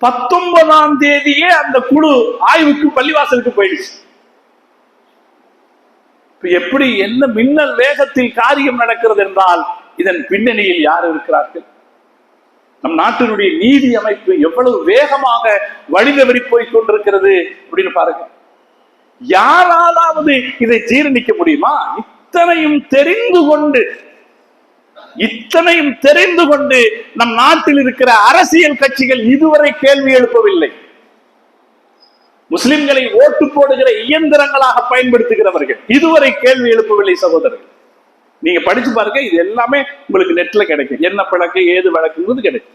19ஆம் தேதியே அந்த குழு ஆய்வுக்கு பள்ளிவாசலுக்கு போயிடுச்சு. எப்படி என்ன மின்னல் வேகத்தில் காரியம் நடக்கிறது என்றால் இதன் பின்னணியில் யார் இருக்கிறார்கள்? நம் நாட்டினுடைய நீதி அமைப்பு எவ்வளவு வேகமாக வழிதவறி போய் கொண்டிருக்கிறது அப்படின்னு பாருங்க. யாராலாவது இதை ஜீரணிக்க முடியுமா? இத்தனையும் தெரிந்து கொண்டு நம் நாட்டில் இருக்கிற அரசியல் கட்சிகள் இதுவரை கேள்வி எழுப்பவில்லை. முஸ்லிம்களை ஓட்டு போடுகிற இயந்திரங்களாக பயன்படுத்துகிறவர்கள் இதுவரை கேள்வி எழுப்பவில்லை. சகோதரர்கள், நீங்க படிச்சு பாருங்க, இது எல்லாமே உங்களுக்கு நெட்ல கிடைக்கும். என்ன வழக்கு, ஏது வழக்குங்கிறது கிடைக்கும்.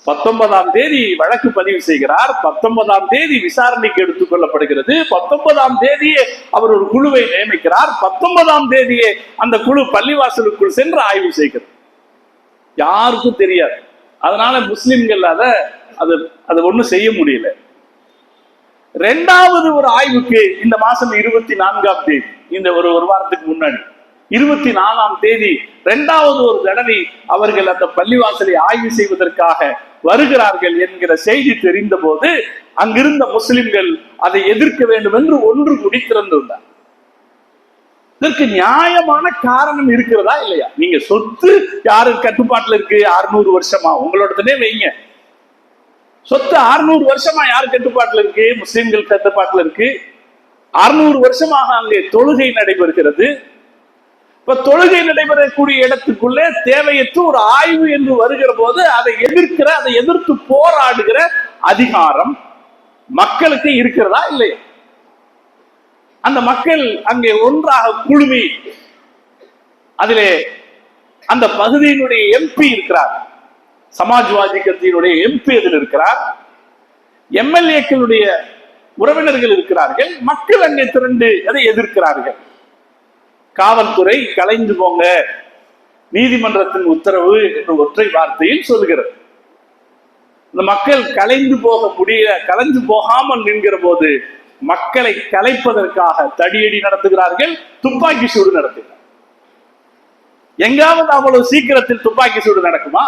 19ஆம் தேதி வழக்கு பதிவு செய்கிறார். 19ஆம் தேதி விசாரணைக்கு எடுத்துக் கொள்ளப்படுகிறது. 19ஆம் தேதியே அவர் ஒரு குழுவை நியமிக்கிறார். 19ஆம் தேதியே அந்த குழு பள்ளிவாசலுக்குள் சென்று ஆய்வு செய்கிறது. யாருக்கும் தெரியாது. அதனால முஸ்லிம்கள் அதை ஒண்ணும் செய்ய முடியல. இரண்டாவது ஒரு ஆய்வுக்கு இந்த மாசம் 24ஆம் தேதி, இந்த ஒரு வாரத்துக்கு முன்னாடி 24ஆம் தேதி இரண்டாவது ஒரு தடவை அவர்கள் அந்த பள்ளிவாசலை ஆய்வு செய்வதற்காக வருகிறார்கள் என்கிற செய்தி தெரிந்த போது அங்கிருந்த முஸ்லிம்கள் அதை எதிர்க்க வேண்டும் என்று ஒன்று கூடி திறந்துள்ளார். இதற்கு நியாயமான காரணம் இருக்கிறதா இல்லையா? நீங்க சொத்து யாரு கட்டுப்பாட்டுல இருக்கு? 600 வருஷமா உங்களோடதுனே வைங்க. சொத்து 600 வருஷமா யார் கட்டுப்பாட்டுல இருக்கு? முஸ்லிம்கள் கட்டுப்பாட்டுல இருக்கு. 600 வருஷமாக அங்கே தொழுகை நடைபெறுகிறது. இப்ப தொழுகை நடைபெறக்கூடிய இடத்துக்குள்ளே தேவையற்ற ஒரு ஆய்வு என்று வருகிற போது அதை எதிர்த்து போராடுகிற அதிகாரம் மக்களுக்கு இருக்கிறதா இல்லையா? அந்த மக்கள் அங்கே ஒன்றாக குழுமி அதிலே அந்த பகுதியினுடைய எம்பி இருக்கிறார், சமாஜ்வாதி கட்சியினுடைய எம்பி அதில் இருக்கிறார், எம்எல்ஏக்களுடைய உறவினர்கள் இருக்கிறார்கள். மக்கள் அங்கே திரண்டு அதை எதிர்க்கிறார்கள். காவல்துறை கலைந்து போங்க, நீதிமன்றத்தின் உத்தரவு என்று ஒற்றை வார்த்தையில் சொல்கிறது. இந்த மக்கள் கலைந்து போகாமல் நின்கிற போது மக்களை கலைப்பதற்காக தடியடி நடத்துகிறார்கள், துப்பாக்கி சூடு நடத்துகிறார்கள். எங்காவது அவ்வளவு சீக்கிரத்தில் துப்பாக்கி சூடு நடக்குமா?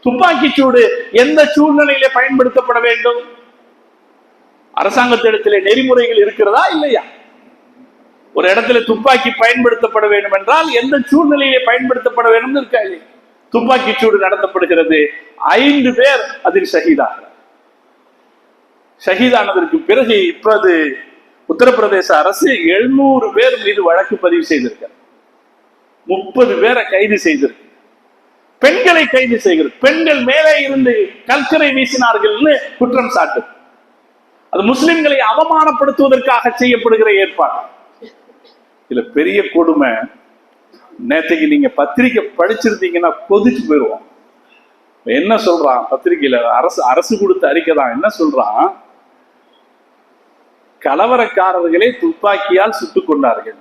துப்பாக்கி சூடு எந்த சூழ்நிலையிலே பயன்படுத்தப்பட வேண்டும்? அரசாங்கத்திடத்திலே நெறிமுறைகள் இருக்கிறதா இல்லையா? ஒரு இடத்துல துப்பாக்கி பயன்படுத்தப்பட வேண்டும் என்றால் எந்த சூழ்நிலையிலே பயன்படுத்தப்பட வேண்டும் இருக்காது. துப்பாக்கி சூடு நடத்தப்படுகிறது, 5 பேர் அதில் ஷஹீதானதற்கு பிறகு இப்போது உத்தரப்பிரதேச அரசு 700 பேர் மீது வழக்கு பதிவு செய்திருக்க, 30 பேரை கைது செய்திருக்கு. பெண்களை கைது செய்கிறது. பெண்கள் மேலே இருந்து கல்கரை வீசினார்கள்னு குற்றம் சாட்டு. அது முஸ்லிம்களை அவமானப்படுத்துவதற்காக செய்யப்படுகிற ஏற்பாடு. இதுல பெரிய கொடுமை, நேற்றைக்கு நீங்க பத்திரிகை படிச்சிருந்தீங்கன்னா கொதிச்சு போயிடுவோம். என்ன சொல்றான் பத்திரிகையில? அரசு கொடுத்த அறிக்கை தான். என்ன சொல்றான்? கலவரக்காரர்களே துப்பாக்கியால் சுட்டுக் கொண்டார்கள்.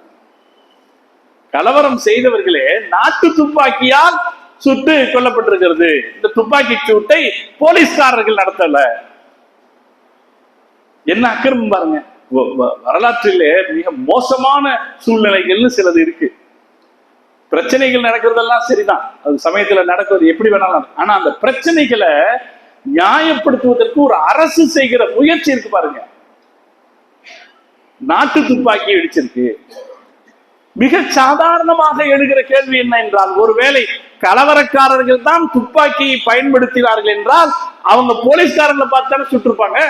கலவரம் செய்தவர்களே நாட்டு துப்பாக்கியால் சுட்டு கொல்லப்பட்டிருக்கிறது. இந்த துப்பாக்கி சூட்டை போலீஸ்காரர்கள் நடத்தல. என்ன அக்கிரமம் பாருங்க. வரலாற்றிலே மிக மோசமான சூழ்நிலைகள்னு சிலது இருக்கு. பிரச்சனைகள் நடக்கிறதெல்லாம் சரிதான், அது சமயத்துல நடக்கிறது எப்படி வேணாலும். ஆனா அந்த பிரச்சனைகளை நியாயப்படுத்துவதற்கு ஒரு அரசு செய்கிற முயற்சி இருக்கு பாருங்க. நாட்டு துப்பாக்கி வெடிச்சிருக்கு. மிக சாதாரணமாக எழுகிற கேள்வி என்ன என்றால், ஒருவேளை கலவரக்காரர்கள் தான் துப்பாக்கியை பயன்படுத்தினார்கள் என்றால் அவங்க போலீஸ்காரங்களை பார்த்தாலே சுட்டிருப்பாங்க,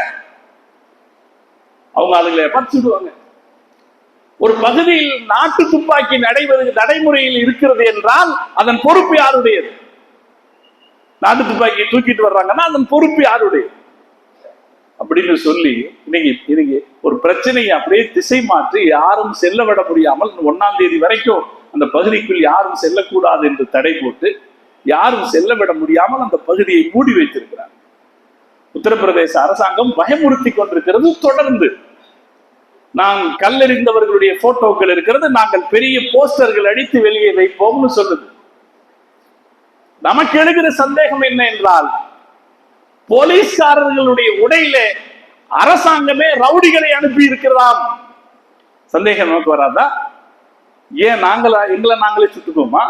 அவங்க அதுங்களை பார்த்து சுடுவாங்க. ஒரு பகுதியில் நாட்டு துப்பாக்கி நடைமுறையில் இருக்கிறது என்றால் அதன் பொறுப்பு யாருடையது? நாட்டு துப்பாக்கி தூக்கிட்டு வர்றாங்கன்னா அதன் பொறுப்பு யாருடையது அப்படின்னு சொல்லி இன்னைக்கு ஒரு பிரச்சனையை அப்படியே திசை மாற்றி யாரும் செல்ல விட முடியாமல் 1ஆம் தேதி வரைக்கும் அந்த பகுதிக்குள் யாரும் செல்லக்கூடாது என்று தடை போட்டு யாரும் செல்ல விட முடியாமல் அந்த பகுதியை மூடி வைத்திருக்கிறார். உத்தரப்பிரதேச அரசாங்கம் பயமுறுத்தி கொண்டிருக்கிறது. தொடர்ந்து நான் கல்லெறிந்தவர்களுடைய போட்டோக்கள் இருக்கிறது, நாங்கள் பெரிய போஸ்டர்கள் அடித்து வெளியே வைப்போம்னு சொல்லுது. நமக்கு எழுகிற சந்தேகம் என்ன என்றால், போலீஸ்காரர்களுடைய உடையில அரசாங்கமே ரவுடிகளை அனுப்பி இருக்கிறதாம். சந்தேகம் நமக்கு வராதா? ஏன் எங்களை நாங்களே சுட்டுக்கோமா?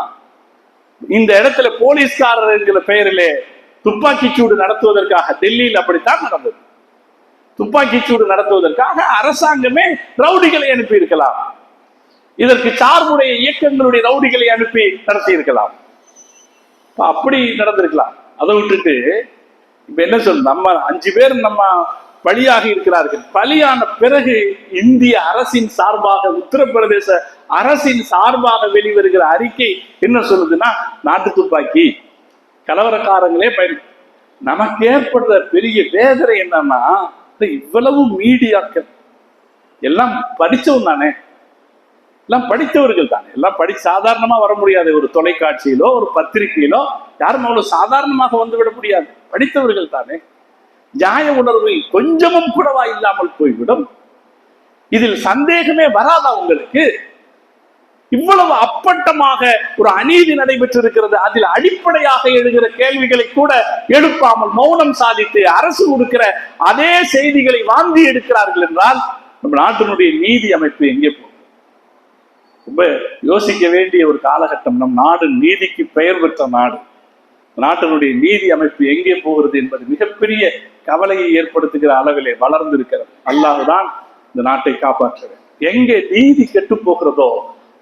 இந்த இடத்துல போலீஸ்காரர் என்கிற பெயரிலே துப்பாக்கி சூடு நடத்துவதற்காக டெல்லியில் அப்படித்தான் நடந்தது. துப்பாக்கி சூடு நடத்துவதற்காக அரசாங்கமே ரவுடிகளை அனுப்பி இருக்கலாம். இதற்கு சார்புடைய இயக்கங்களுடைய ரவுடிகளை அனுப்பி நடத்தி இருக்கலாம். அப்படி நடந்திருக்கலாம். அதை விட்டுட்டு இப்ப என்ன சொல்ல, நம்ம 5 பேர் நம்ம பலியாக இருக்கிறார்கள். பலியான பிறகு இந்திய அரசின் சார்பாக, உத்தரப்பிரதேச அரசின் சார்பாக வெளிவருகிற அறிக்கை என்ன சொல்லுதுன்னா, நாட்டு துப்பாக்கி கலவரக்காரங்களே நமக்கு ஏற்படுற பெரிய வேதனை என்னன்னா, இவ்வளவு மீடியாக்கள் எல்லாம் படிச்சவங்க தானே, எல்லாம் படித்தவர்கள் தானே, எல்லாம் சாதாரணமா வர முடியாது. ஒரு தொலைக்காட்சியிலோ ஒரு பத்திரிகையிலோ யாரும் அவ்வளவு சாதாரணமாக வந்துவிட முடியாது. படித்தவர்கள் தானே. நியாய உணர்வு கொஞ்சமும் கூடவா இல்லாமல் போய்விடும்? இதில் சந்தேகமே வராதா உங்களுக்கு? இவ்வளவு அப்பட்டமாக ஒரு அநீதி நடைபெற்றிருக்கிறது. அதில் அடிப்படையாக எழுகிற கேள்விகளை கூட எழுப்பாமல் மௌனம் சாதித்து அரசு கொடுக்கிற அதே செய்திகளை வாந்தி எடுக்கிறார்கள் என்றால் நம்ம நாட்டினுடைய நீதி அமைப்பு எங்கே போகும்? ரொம்ப யோசிக்க வேண்டிய ஒரு காலகட்டம். நம் நாடு நீதிக்கு பெயர் பெற்ற நாடு. நாட்டினுடைய நீதி அமைப்பு எங்கே போகிறது என்பது மிகப்பெரிய கவலையை ஏற்படுத்துகிற அளவிலே வளர்ந்து இருக்கிறது. அல்லாஹ்தான் இந்த நாட்டை காப்பாற்ற வேண்டும். எங்கே நீதி கெட்டு போகிறதோ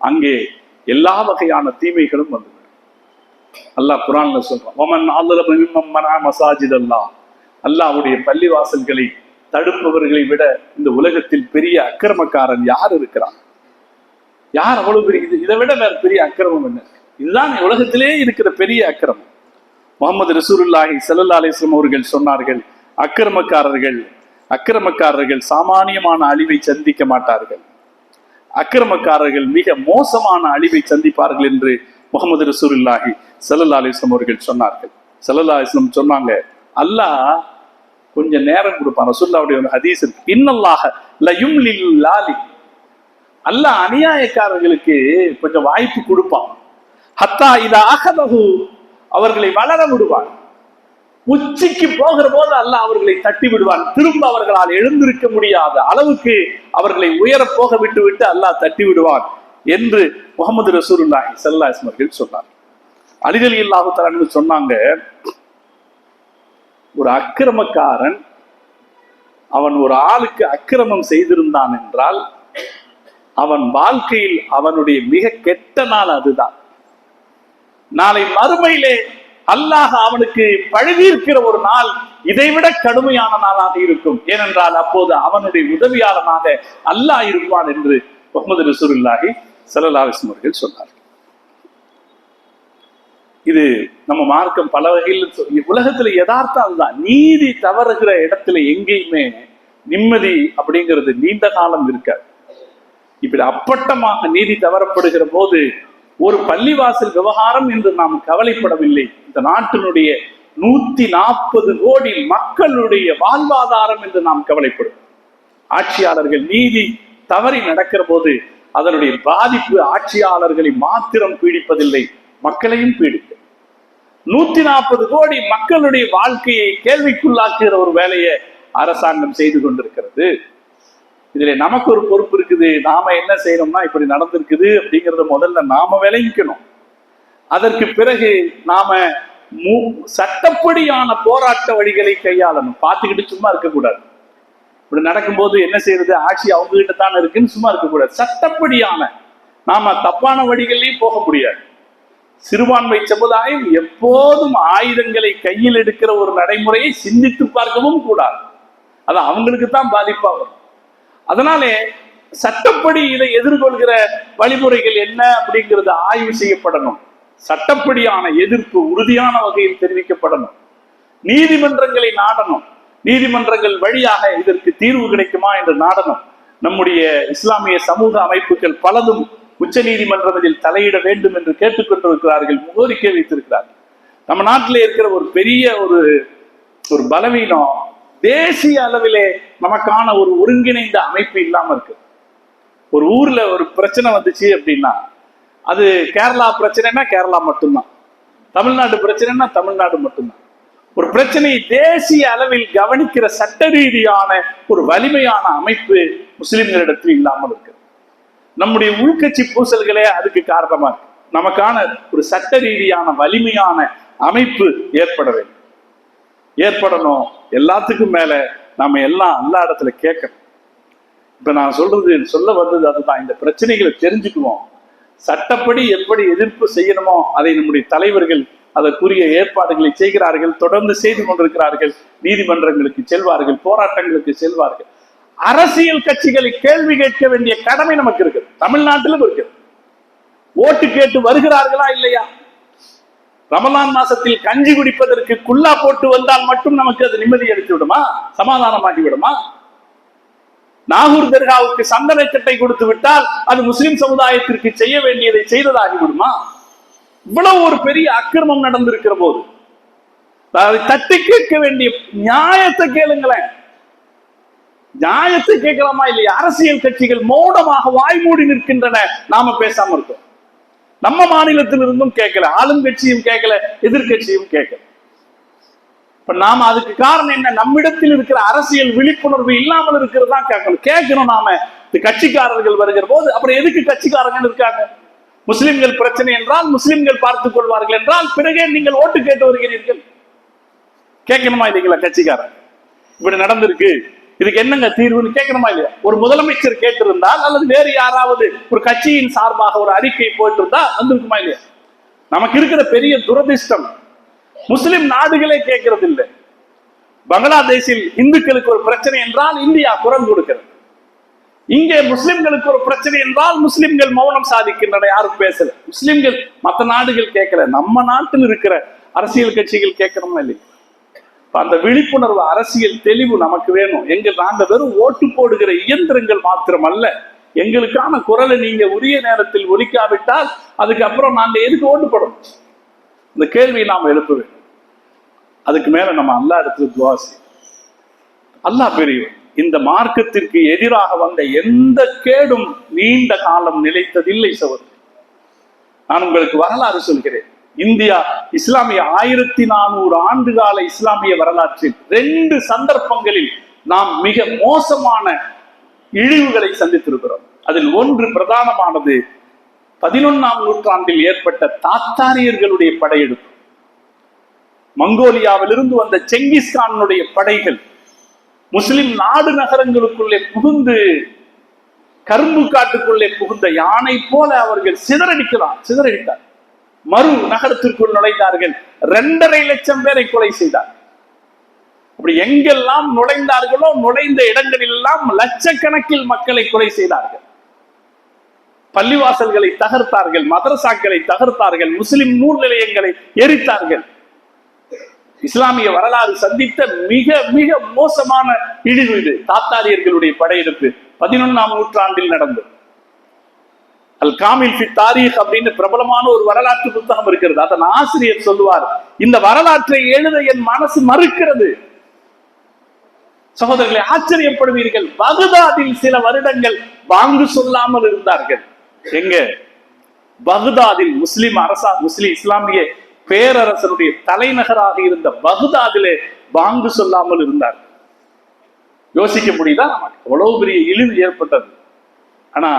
அங்கே எல்லா வகையான தீமைகளும் வந்து அல்லாஹ் குர்ஆன்ல சொல்றான், அல்லாஹ்வுடைய பள்ளிவாசல்களை தடுப்பவர்களை விட இந்த உலகத்தில் பெரிய அக்கிரமக்காரன் யார் இருக்கிறான்? யார் அவ்வளவு பெரிய? இதை விட வேற பெரிய அக்கிரமம் என்ன? இதுதான் உலகத்திலே இருக்கிற பெரிய அக்கிரமம். முஹம்மது ரசூலுல்லாஹி ஸல்லல்லாஹு அலைஹி வஸல்லம் அவர்கள் சொன்னார்கள், அக்கிரமக்காரர்கள் சாமானியமான அழிவை சந்திக்க மாட்டார்கள், அக்கிரமக்காரர்கள் மிக மோசமான அழிவை சந்திப்பார்கள் என்று முஹம்மது ரசூலுல்லாஹி ஸல்லல்லாஹு அலைஹி வஸல்லம் அவர்கள் சொன்னார்கள். ஸல்லல்லாஹு அலைஹி வஸல்லம் சொன்னாங்க, அல்லாஹ் கொஞ்சம் நேரம் கொடுப்பான். ரசூலுல்லாஹுடைய ஒரு ஹதீஸ் இருக்கு, இன்னல்லாஹ லயும்லில் லாலி, அல்லாஹ் அநியாயக்காரர்களுக்கு கொஞ்சம் வாய்ப்பு கொடுப்பான். ஹத்தா இதா அகதஹு, அவர்களை வளர விடுவான். உச்சிக்கு போகிற போது அல்லாஹ் அவர்களை தட்டி விடுவான். திரும்ப அவர்களால் எழுந்திருக்க முடியாத அளவுக்கு அவர்களை உயர போக விட்டு விட்டு அல்லாஹ் தட்டி விடுவான் என்று முஹம்மது ரசூலுல்லாஹி ஸல்லல்லாஹு அலைஹி வஸல்லம் சொன்னார். அலி ரலியல்லாஹு தஆலா அன்ஹு சொன்னாங்க, ஒரு அக்கிரமக்காரன் அவன் ஒரு ஆளுக்கு அக்கிரமம் செய்திருந்தான் என்றால் அவன் வாழ்க்கையில் அவனுடைய மிக கெட்ட நாள் அதுதான். நாளை மறுமையிலே அல்லாஹ் அவனுக்கு பழிதீர்க்கிற ஒரு நாள் இதைவிட கடுமையான நாளாக இருக்கும். ஏனென்றால் அப்போது அவனுடைய உதவியாளனாக அல்லாஹ் இருப்பான் என்று முஹம்மது ரசூலுல்லாஹி ஸல்லல்லாஹு அலைஹி வஸல்லம் அவர்கள் சொன்னார். இது நம்ம மார்க்கம் பல வகையில் உலகத்துல யதார்த்தம் அதுதான். நீதி தவறுகிற இடத்துல எங்கேயுமே நிம்மதி அப்படிங்கிறது நீண்ட காலம் இருக்காது. இப்படி அப்பட்டமாக நீதி தவறப்படுகிற போது ஒரு பள்ளிவாசல் விவகாரம் என்று நாம் கவலைப்படவில்லை. இந்த நாட்டினுடைய 140 கோடி மக்களுடைய வாழ்வாதாரம் என்று நாம் கவலைப்படும். ஆட்சியாளர்கள் நீதி தவறி நடக்கிற போது அதனுடைய பாதிப்பு ஆட்சியாளர்களை மாத்திரம் பீடிப்பதில்லை, மக்களையும் பீடிக்கும். 140 கோடி மக்களுடைய வாழ்க்கையை கேள்விக்குள்ளாக்குகிற ஒரு வேலையை அரசாங்கம் செய்து கொண்டிருக்கிறது. இதுல நமக்கு ஒரு பொறுப்பு இருக்குது. நாம என்ன செய்யணும்னா, இப்படி நடந்திருக்குது அப்படிங்கிறத முதல்ல நாம விளங்கிக்கணும். அதற்கு பிறகு நாம சட்டப்படியான போராட்ட வழிகளை கையாளணும். பார்த்துக்கிட்டு சும்மா இருக்கக்கூடாது. இப்படி நடக்கும்போது என்ன செய்யறது, ஆட்சி அவங்க கிட்ட தானே இருக்குன்னு சும்மா இருக்கக்கூடாது. சட்டப்படியான நாம தப்பான வழிகள்லையும் போக முடியாது. சிறுபான்மை சமுதாயம் எப்போதும் ஆயுதங்களை கையில் எடுக்கிற ஒரு நடைமுறையை சிந்தித்து பார்க்கவும் கூடாது. அது அவங்களுக்கு தான் பாதிப்பா வரும். அதனாலே சட்டப்படி இதை எதிர்கொள்கிற வழிமுறைகள் என்ன அப்படிங்கிறது ஆய்வு செய்யப்படணும். சட்டப்படியான எதிர்ப்பு உறுதியான வகையில் தெரிவிக்கப்படணும். நீதிமன்றங்களை நாடணும். நீதிமன்றங்கள் வழியாக இதற்கு தீர்வு கிடைக்குமா என்று நாடணும். நம்முடைய இஸ்லாமிய சமூக அமைப்புகள் பலதும் உச்ச நீதிமன்றத்தில் தலையிட வேண்டும் என்று கேட்டுக்கொண்டிருக்கிறார்கள், கோரிக்கை வைத்திருக்கிறார்கள். நம்ம நாட்டில் இருக்கிற ஒரு பெரிய ஒரு பலவீனம், தேசிய அளவிலே நமக்கான ஒரு ஒருங்கிணைந்த அமைப்பு இல்லாம இருக்கு. ஒரு ஊர்ல ஒரு பிரச்சனை வந்துச்சு அப்படின்னா அது கேரளா பிரச்சனைனா கேரளா மட்டும்தான், தமிழ்நாடு பிரச்சனைனா தமிழ்நாடு மட்டும்தான். ஒரு பிரச்சனையை தேசிய அளவில் கவனிக்கிற சட்ட ரீதியான ஒரு வலிமையான அமைப்பு முஸ்லிம்களிடத்தில் இல்லாமல் இருக்கு. நம்முடைய உள்கட்சி பூசல்களே அதுக்கு காரணமா இருக்கு. நமக்கான ஒரு சட்ட ரீதியான வலிமையான அமைப்பு ஏற்படணும். எல்லாத்துக்கும் மேல நாம எல்லாம் எல்லா இடத்துல கேட்கணும். இப்ப நான் சொல்ல வந்தது அதுதான். இந்த பிரச்சனைகளை தெரிஞ்சுக்குவோம். சட்டப்படி எப்படி எதிர்ப்பு செய்யணுமோ அதை நம்முடைய தலைவர்கள் அதற்குரிய ஏற்பாடுகளை செய்கிறார்கள், தொடர்ந்து செய்து கொண்டிருக்கிறார்கள். நீதிமன்றங்களுக்கு செல்வார்கள், போராட்டங்களுக்கு செல்வார்கள். அரசியல் கட்சிகளை கேள்வி கேட்க வேண்டிய கடமை நமக்கு இருக்கு. தமிழ்நாட்டிலும் இருக்கு. ஓட்டு கேட்டு வருகிறார்களா இல்லையா? ரமலான் மாசத்தில் கஞ்சி குடிப்பதற்கு குல்லா போட்டு வந்தால் மட்டும் நமக்கு அது நிம்மதி அளித்து விடுமா? சமாதானமாகி விடுமா? நாகூர் தர்காவுக்கு சந்தன கட்டை கொடுத்து விட்டால் அது முஸ்லிம் சமுதாயத்திற்கு செய்ய வேண்டியதை செய்ததாகி விடுமா? இவ்வளவு ஒரு பெரிய அக்கிரமம் நடந்திருக்கிற போது அதை தட்டி கேட்க வேண்டிய நியாயத்தை கேளுங்களேன். நியாயத்தை கேட்கலாமா இல்லையா? அரசியல் கட்சிகள் மௌனமாக வாய்மூடி நிற்கின்றன, நாம பேசாம இருக்கோம். நம்ம மாநிலத்தில் இருந்தும் கேட்கல, ஆளும் கட்சியும் கேட்கல, எதிர்கட்சியும் கேட்கல. இப்ப நாம அதுக்கு காரணம் என்ன? நம்மிடத்தில் இருக்கிற அரசியல் விழிப்புணர்வு இல்லாமல் இருக்கிறது தான் கேட்கணும். நாம கட்சிக்காரர்கள் வருகிற போது அப்புறம் எதுக்கு கட்சிக்காரர்கள் இருக்காங்க? முஸ்லிம்கள் பிரச்சனை என்றால் முஸ்லிம்கள் பார்த்துக் கொள்வார்கள் என்றால் பிறகே நீங்கள் ஓட்டு கேட்டு வருகிறீர்கள். கேட்கணுமா இல்லைங்களா? கட்சிக்காரன் இப்படி நடந்திருக்கு, இதுக்கு என்னங்க தீர்வுன்னு கேட்கணுமா இல்லையா? ஒரு முதலமைச்சர் கேட்டிருந்தால் அல்லது வேறு யாராவது ஒரு கட்சியின் சார்பாக ஒரு அறிக்கை போயிட்டு இருந்தா வந்திருக்குமா இல்லையா? நமக்கு இருக்கிற பெரிய துரதிர்ஷ்டம், முஸ்லிம் நாடுகளே கேட்கறது இல்லை. பங்களாதேஷில் இந்துக்களுக்கு ஒரு பிரச்சனை என்றால் இந்தியா குரல் கொடுக்கிறது. இங்கே முஸ்லிம்களுக்கு ஒரு பிரச்சனை என்றால் முஸ்லிம்கள் மௌனம் சாதிக்கின்றன, யாரும் பேசல. முஸ்லிம்கள் மற்ற நாடுகள் கேட்கல, நம்ம நாட்டில் இருக்கிற அரசியல் கட்சிகள் கேட்கணுமா இல்லையா? அந்த விழிப்புணர்வு, அரசியல் தெளிவு நமக்கு வேணும். நாங்க வெறும் ஓட்டு போடுகிற இயந்திரங்கள் மாத்திரம் அல்ல. எங்களுக்கான குரலை நீங்க உரிய நேரத்தில் ஒலிக்காவிட்டால் அதுக்கப்புறம் நாங்க எதுக்கு ஓட்டு போடணும்? இந்த கேள்வியை நாம் எழுப்ப வேண்டும். அதுக்கு மேல நம்ம அல்லாஹ் இடத்துல துஆ செய்யணும். அல்லாஹ் பெரியவர். இந்த மார்க்கத்திற்கு எதிராக வந்த எந்த கேடும் நீண்ட காலம் நிலைத்ததில்லை சகோதரர். நான் உங்களுக்கு வரலாறு சொல்கிறேன். இந்தியா இஸ்லாமிய 1400 ஆண்டு கால இஸ்லாமிய வரலாற்றில் 2 சந்தர்ப்பங்களில் நாம் மிக மோசமான இழிவுகளை சந்தித்திருக்கிறோம். அதில் ஒன்று பிரதானமானது 11ஆம் நூற்றாண்டில் ஏற்பட்ட தாத்தாரியர்களுடைய படையெடுப்பு. மங்கோலியாவிலிருந்து வந்த செங்கிஸ்கானுடைய படைகள் முஸ்லிம் நாடு நகரங்களுக்குள்ளே புகுந்து, கரும்பு காட்டுக்குள்ளே புகுந்த யானை போல அவர்கள் சிதறடித்தார். மறு நகரத்திற்குள் நுழைந்தார்கள். 2.5 லட்சம் பேரை கொலை செய்தார். அப்படி எங்கெல்லாம் நுழைந்தார்களோ நுழைந்த இடங்களில் எல்லாம் லட்சக்கணக்கில் மக்களை கொலை செய்தார்கள். பள்ளிவாசல்களை தகர்த்தார்கள், மதரசாக்களை தகர்த்தார்கள், முஸ்லிம் நூல் நிலையங்களை எரித்தார்கள். இஸ்லாமிய வரலாறு சந்தித்த மிக மிக மோசமான இழிவு இது. தாத்தாரியர்களுடைய படையெடுப்பு 11ஆம் நூற்றாண்டில் நடந்தது. அல் காமில் ஃபி தாரீக் அப்படின்னு பிரபலமான ஒரு வரலாற்று புத்தகம் இருக்கிறது. அதன் ஆசிரியர் சொல்லுவார், இந்த வரலாற்றை எழுத என் மனசு மறுக்கிறது. சகோதரர்களை, ஆச்சரியப்படுவீர்கள், பகுதாதில் சில வருடங்கள் பாங்கு சொல்லாமல் இருந்தார்கள். எங்க? பகுதாதில் முஸ்லிம் இஸ்லாமிய பேரரசனுடைய தலைநகராக இருந்த பகுதாதிலே பாங்கு சொல்லாமல் இருந்தார்கள். யோசிக்க முடியுதா? நமக்கு அவ்வளவு பெரிய இழிவு ஏற்பட்டது. ஆனா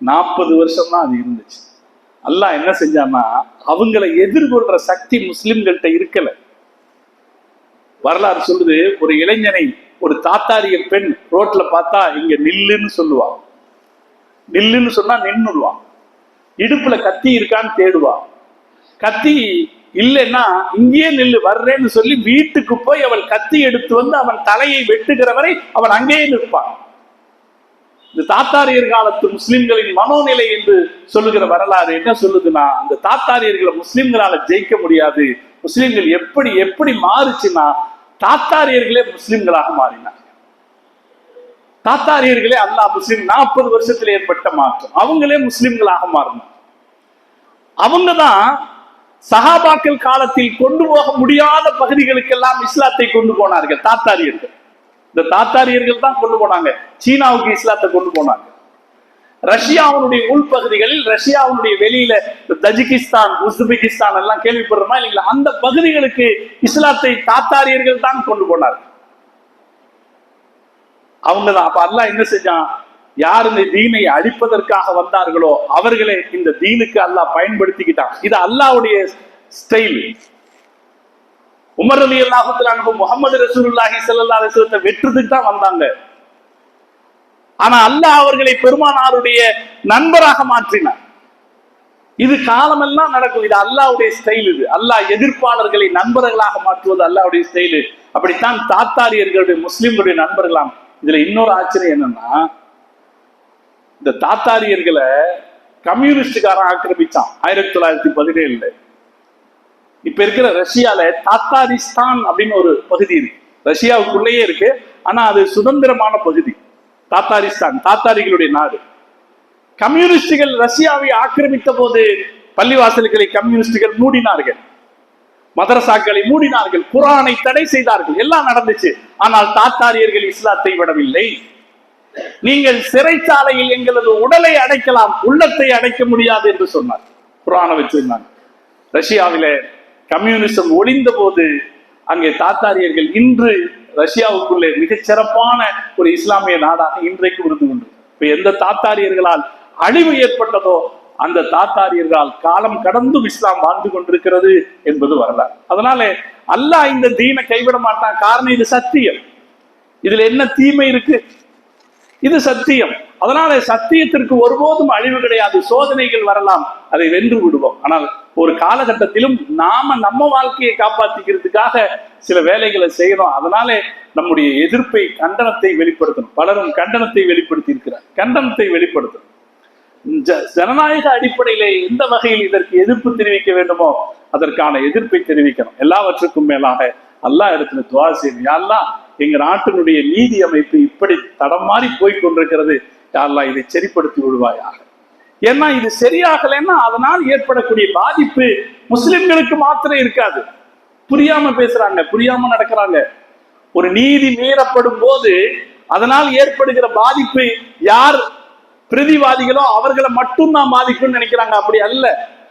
40 வருஷம் தான் அது இருந்துச்சு. அல்லாஹ் என்ன செஞ்சான்னா, அவங்களை எதிர்கொள்ற சக்தி முஸ்லிம்கள்ட்ட இருக்கல. வரலாறு சொல்லுது, ஒரு இளைஞனை ஒரு தாத்தாரிய பெண் ரோட்ல பார்த்தா இங்க நில்லுன்னு சொல்லுவான். நில்லுன்னு சொன்னா நின்னுடுவான். இடுப்புல கத்தி இருக்கான்னு தேடுவான். கத்தி இல்லைன்னா இங்கேயே நில்லு, வர்றேன்னு சொல்லி வீட்டுக்கு போய் அவள் கத்தி எடுத்து வந்து அவன் தலையை வெட்டுகிற வரை அவன் அங்கேயே நிற்பான். இந்த தாத்தாரியர் காலத்து முஸ்லிம்களின் மனோநிலை என்று சொல்லுகிற வரலாறு என்ன சொல்லுதுன்னா, அந்த தாத்தாரியர்களை முஸ்லிம்களால ஜெயிக்க முடியாது. முஸ்லிம்கள் எப்படி எப்படி மாறுச்சுன்னா, தாத்தாரியர்களே முஸ்லிம்களாக மாறினார். தாத்தாரியர்களே அல்லாஹ் முஸ்லிம் 40 வருஷத்தில் ஏற்பட்ட மாற்றம். அவங்களே முஸ்லிம்களாக மாறினார். அவங்கதான் சஹாபாக்கள் காலத்தில் கொண்டு போக முடியாத பகுதிகளுக்கெல்லாம் இஸ்லாத்தை கொண்டு போனார்கள். தாத்தாரியர்கள், இந்த தாத்தாரியர்கள் தான் கொண்டு போனாங்க. சீனாவுக்கு இஸ்லாத்தை கொண்டு போனாங்க. ரஷ்யாவுடைய உள்பகுதிகளில், ரஷ்யாவுடைய வெளியில தஜிகிஸ்தான், உஸ்பெகிஸ்தான் எல்லாம் கேள்விப்படுறோமா இல்லைங்களா, அந்த பகுதிகளுக்கு இஸ்லாத்தை தாத்தாரியர்கள் தான் கொண்டு போனார்கள். அவங்கதான். அப்ப அல்லாஹ் என்ன செஞ்சான், யார் இந்த தீனை அழிப்பதற்காக வந்தார்களோ அவர்களை இந்த தீனுக்கு அல்லாஹ் பயன்படுத்திக்கிட்டான். இது அல்லாஹ்வுடைய ஸ்டைல். உமர் ரலியல்லாஹு தஆலா அன்ஹு முஹம்மது ரசூலுல்லாஹி ஸல்லல்லாஹு அலைஹி வஸல்லம் வெற்றுறதுக்கு தான் வந்தாங்க. ஆனா அல்லாஹ் அவர்களை பெருமானாருடைய நண்பராக மாற்றினார். இது காலமெல்லாம் நடக்கும். இது அல்லாஹ்வுடைய ஸ்டைல். இது அல்லாஹ் எதிர்ப்பாளர்களை நண்பர்களாக மாற்றுவது அல்லாஹ்வுடைய ஸ்டைல். அப்படித்தான் தாத்தாரியர்களுடைய முஸ்லிம்களுடைய நண்பர்களாம். இதுல இன்னொரு ஆச்சரியம் என்னன்னா, இந்த தாத்தாரியர்களை கம்யூனிஸ்டுக்காரன் ஆக்கிரமிச்சான் 1917. இப்ப இருக்கிற ரஷ்யால தாத்தாரிஸ்தான் அப்படின்னு ஒரு பகுதி இருக்கு. ரஷ்யாவுக்குள்ளேயே இருக்கு, ஆனா அது சுதந்திரமான பகுதி. தாத்தாரிஸ்தான் தாத்தாரிகளுடைய நாடு. கம்யூனிஸ்டுகள் ரஷ்யாவை ஆக்கிரமித்த போது பள்ளிவாசல்களை கம்யூனிஸ்டுகள் மூடினார்கள், மதரசாக்களை மூடினார்கள், குர்ஆனை தடை செய்தார்கள். எல்லாம் நடந்துச்சு. ஆனால் தாத்தாரியர்கள் இஸ்லாத்தை விடவில்லை. நீங்கள் சிறைச்சாலையில் எங்களது உடலை அடைக்கலாம், உள்ளத்தை அடைக்க முடியாது என்று சொன்னார். குர்ஆனை வச்சிருந்தாங்க. ரஷ்யாவில கம்யூனிசம் ஒளிந்த போது அங்கே தாத்தாரியர்கள் இன்று ரஷ்யாவுக்குள்ளே மிகச் சிறப்பான ஒரு இஸ்லாமிய நாடாக இன்றைக்கு இருந்து கொண்டு, இப்ப எந்த தாத்தாரியர்களால் அழிவு ஏற்பட்டதோ அந்த தாத்தாரியர்களால் காலம் கடந்தும் இஸ்லாம் வாழ்ந்து கொண்டிருக்கிறது என்பது வரலாறு. அதனால அல்லாஹ் இந்த தீனை கைவிட மாட்டான். காரணம், இது சத்தியம். இதுல என்ன தீமை இருக்கு? இது சத்தியம். அதனால சத்தியத்திற்கு ஒருபோதும் அழிவு கிடையாது. சோதனைகள் வரலாம், அதை வென்று விடுவோம். ஆனால் ஒரு காலகட்டத்திலும் நாம நம்ம வாழ்க்கையை காப்பாற்றிக்கிறதுக்காக சில வேலைகளை செய்யணும். அதனால நம்முடைய எதிர்ப்பை, கண்டனத்தை வெளிப்படுத்தணும். பலரும் கண்டனத்தை வெளிப்படுத்தி இருக்கிறார். கண்டனத்தை வெளிப்படுத்தணும். ஜனநாயக அடிப்படையிலே எந்த வகையில் இதற்கு எதிர்ப்பு தெரிவிக்க வேண்டுமோ அதற்கான எதிர்ப்பை தெரிவிக்கணும். எல்லாவற்றுக்கும் மேலாக அல்லாஹ் இடத்துல துஆ செய்யணும். யா அல்லாஹ், எங்க நாட்டினுடைய நீதி அமைப்பு இப்படி தடமாறி போய்கொண்டிருக்கிறது, யா அல்லாஹ் இதை சரிப்படுத்தி விடுவாயாக. ஏன்னா இது சரியாகலைன்னா அதனால் ஏற்படக்கூடிய பாதிப்பு முஸ்லிம்களுக்கு மாத்திரம் இருக்காது. புரியாம பேசுறாங்க, புரியாம நடக்கிறாங்க. ஒரு நீதி மீறப்படும் போது அதனால் ஏற்படுகிற பாதிப்பு யார் பிரதிவாதிகளோ அவர்களை மட்டும் தான் பாதிக்கும்னு நினைக்கிறாங்க. அப்படி அல்ல.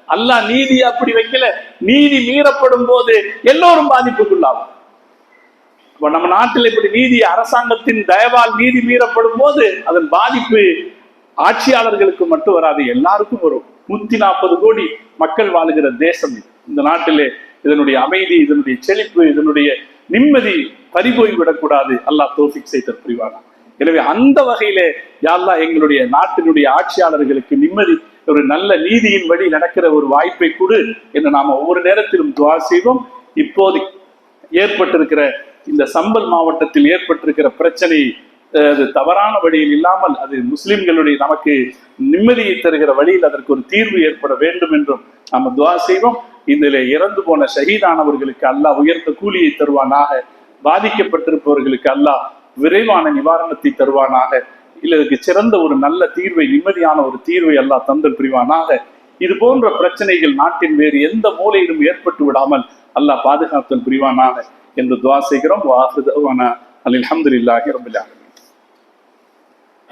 அல்லாஹ் நீதி அப்படி வைக்கல. நீதி மீறப்படும் போது எல்லோரும் பாதிப்புக்குள்ளாகும். நம்ம நாட்டில் இப்படி நீதி அரசாங்கத்தின் தயவால் நீதி மீறப்படும் போது அதன் பாதிப்பு ஆட்சியாளர்களுக்கு மட்டும் வராது, எல்லாருக்கும் வரும். 140 கோடி மக்கள் வாழுகிற தேசம் இந்த நாட்டிலே இதனுடைய அமைதி, இதனுடைய செழிப்பு, இதனுடைய நிம்மதி பறிபோய் விடக்கூடாது. அல்லாஹ் தௌஃபீக் செய்த புரிவானா. எனவே அந்த வகையிலே யா அல்லாஹ் எங்களுடைய நாட்டினுடைய ஆட்சியாளர்களுக்கு நிம்மதி, ஒரு நல்ல நீதியின் வழி நடக்கிற ஒரு வாய்ப்பை கொடு என்று நாம ஒவ்வொரு நேரத்திலும் துஆ செய்வோம். இப்போது ஏற்பட்டிருக்கிற இந்த சம்பல் மாவட்டத்தில் ஏற்பட்டிருக்கிற பிரச்சனை அது தவறான வழியில் இல்லாமல் அது முஸ்லிம்களுடைய நமக்கு நிம்மதியை தருகிற வழியில் அதற்கு ஒரு தீர்வு ஏற்பட வேண்டும் என்றும் நாம துஆ செய்வோம். இதில் இறந்து போன ஷஹீதானவர்களுக்கு அல்லாஹ் உயர்ந்த கூலியை தருவானாக. பாதிக்கப்பட்டிருப்பவர்களுக்கு அல்லாஹ் விரைவான நிவாரணத்தை தருவானாக. இதற்கு சிறந்த ஒரு நல்ல தீர்வை, நிம்மதியான ஒரு தீர்வை அல்லாஹ் தந்தல் புரிவானாக. இது போன்ற பிரச்சனைகள் நாட்டின் வேறு எந்த மூலையிலும் ஏற்பட்டு விடாமல் அல்லாஹ் பாதுகாத்தல் புரிவானாக என்று துஆ செய்கிறோம். வ ஆகிரு தஅவானா அல்ஹம்துலில்லாஹி ரப்பில் ஆலமீன்.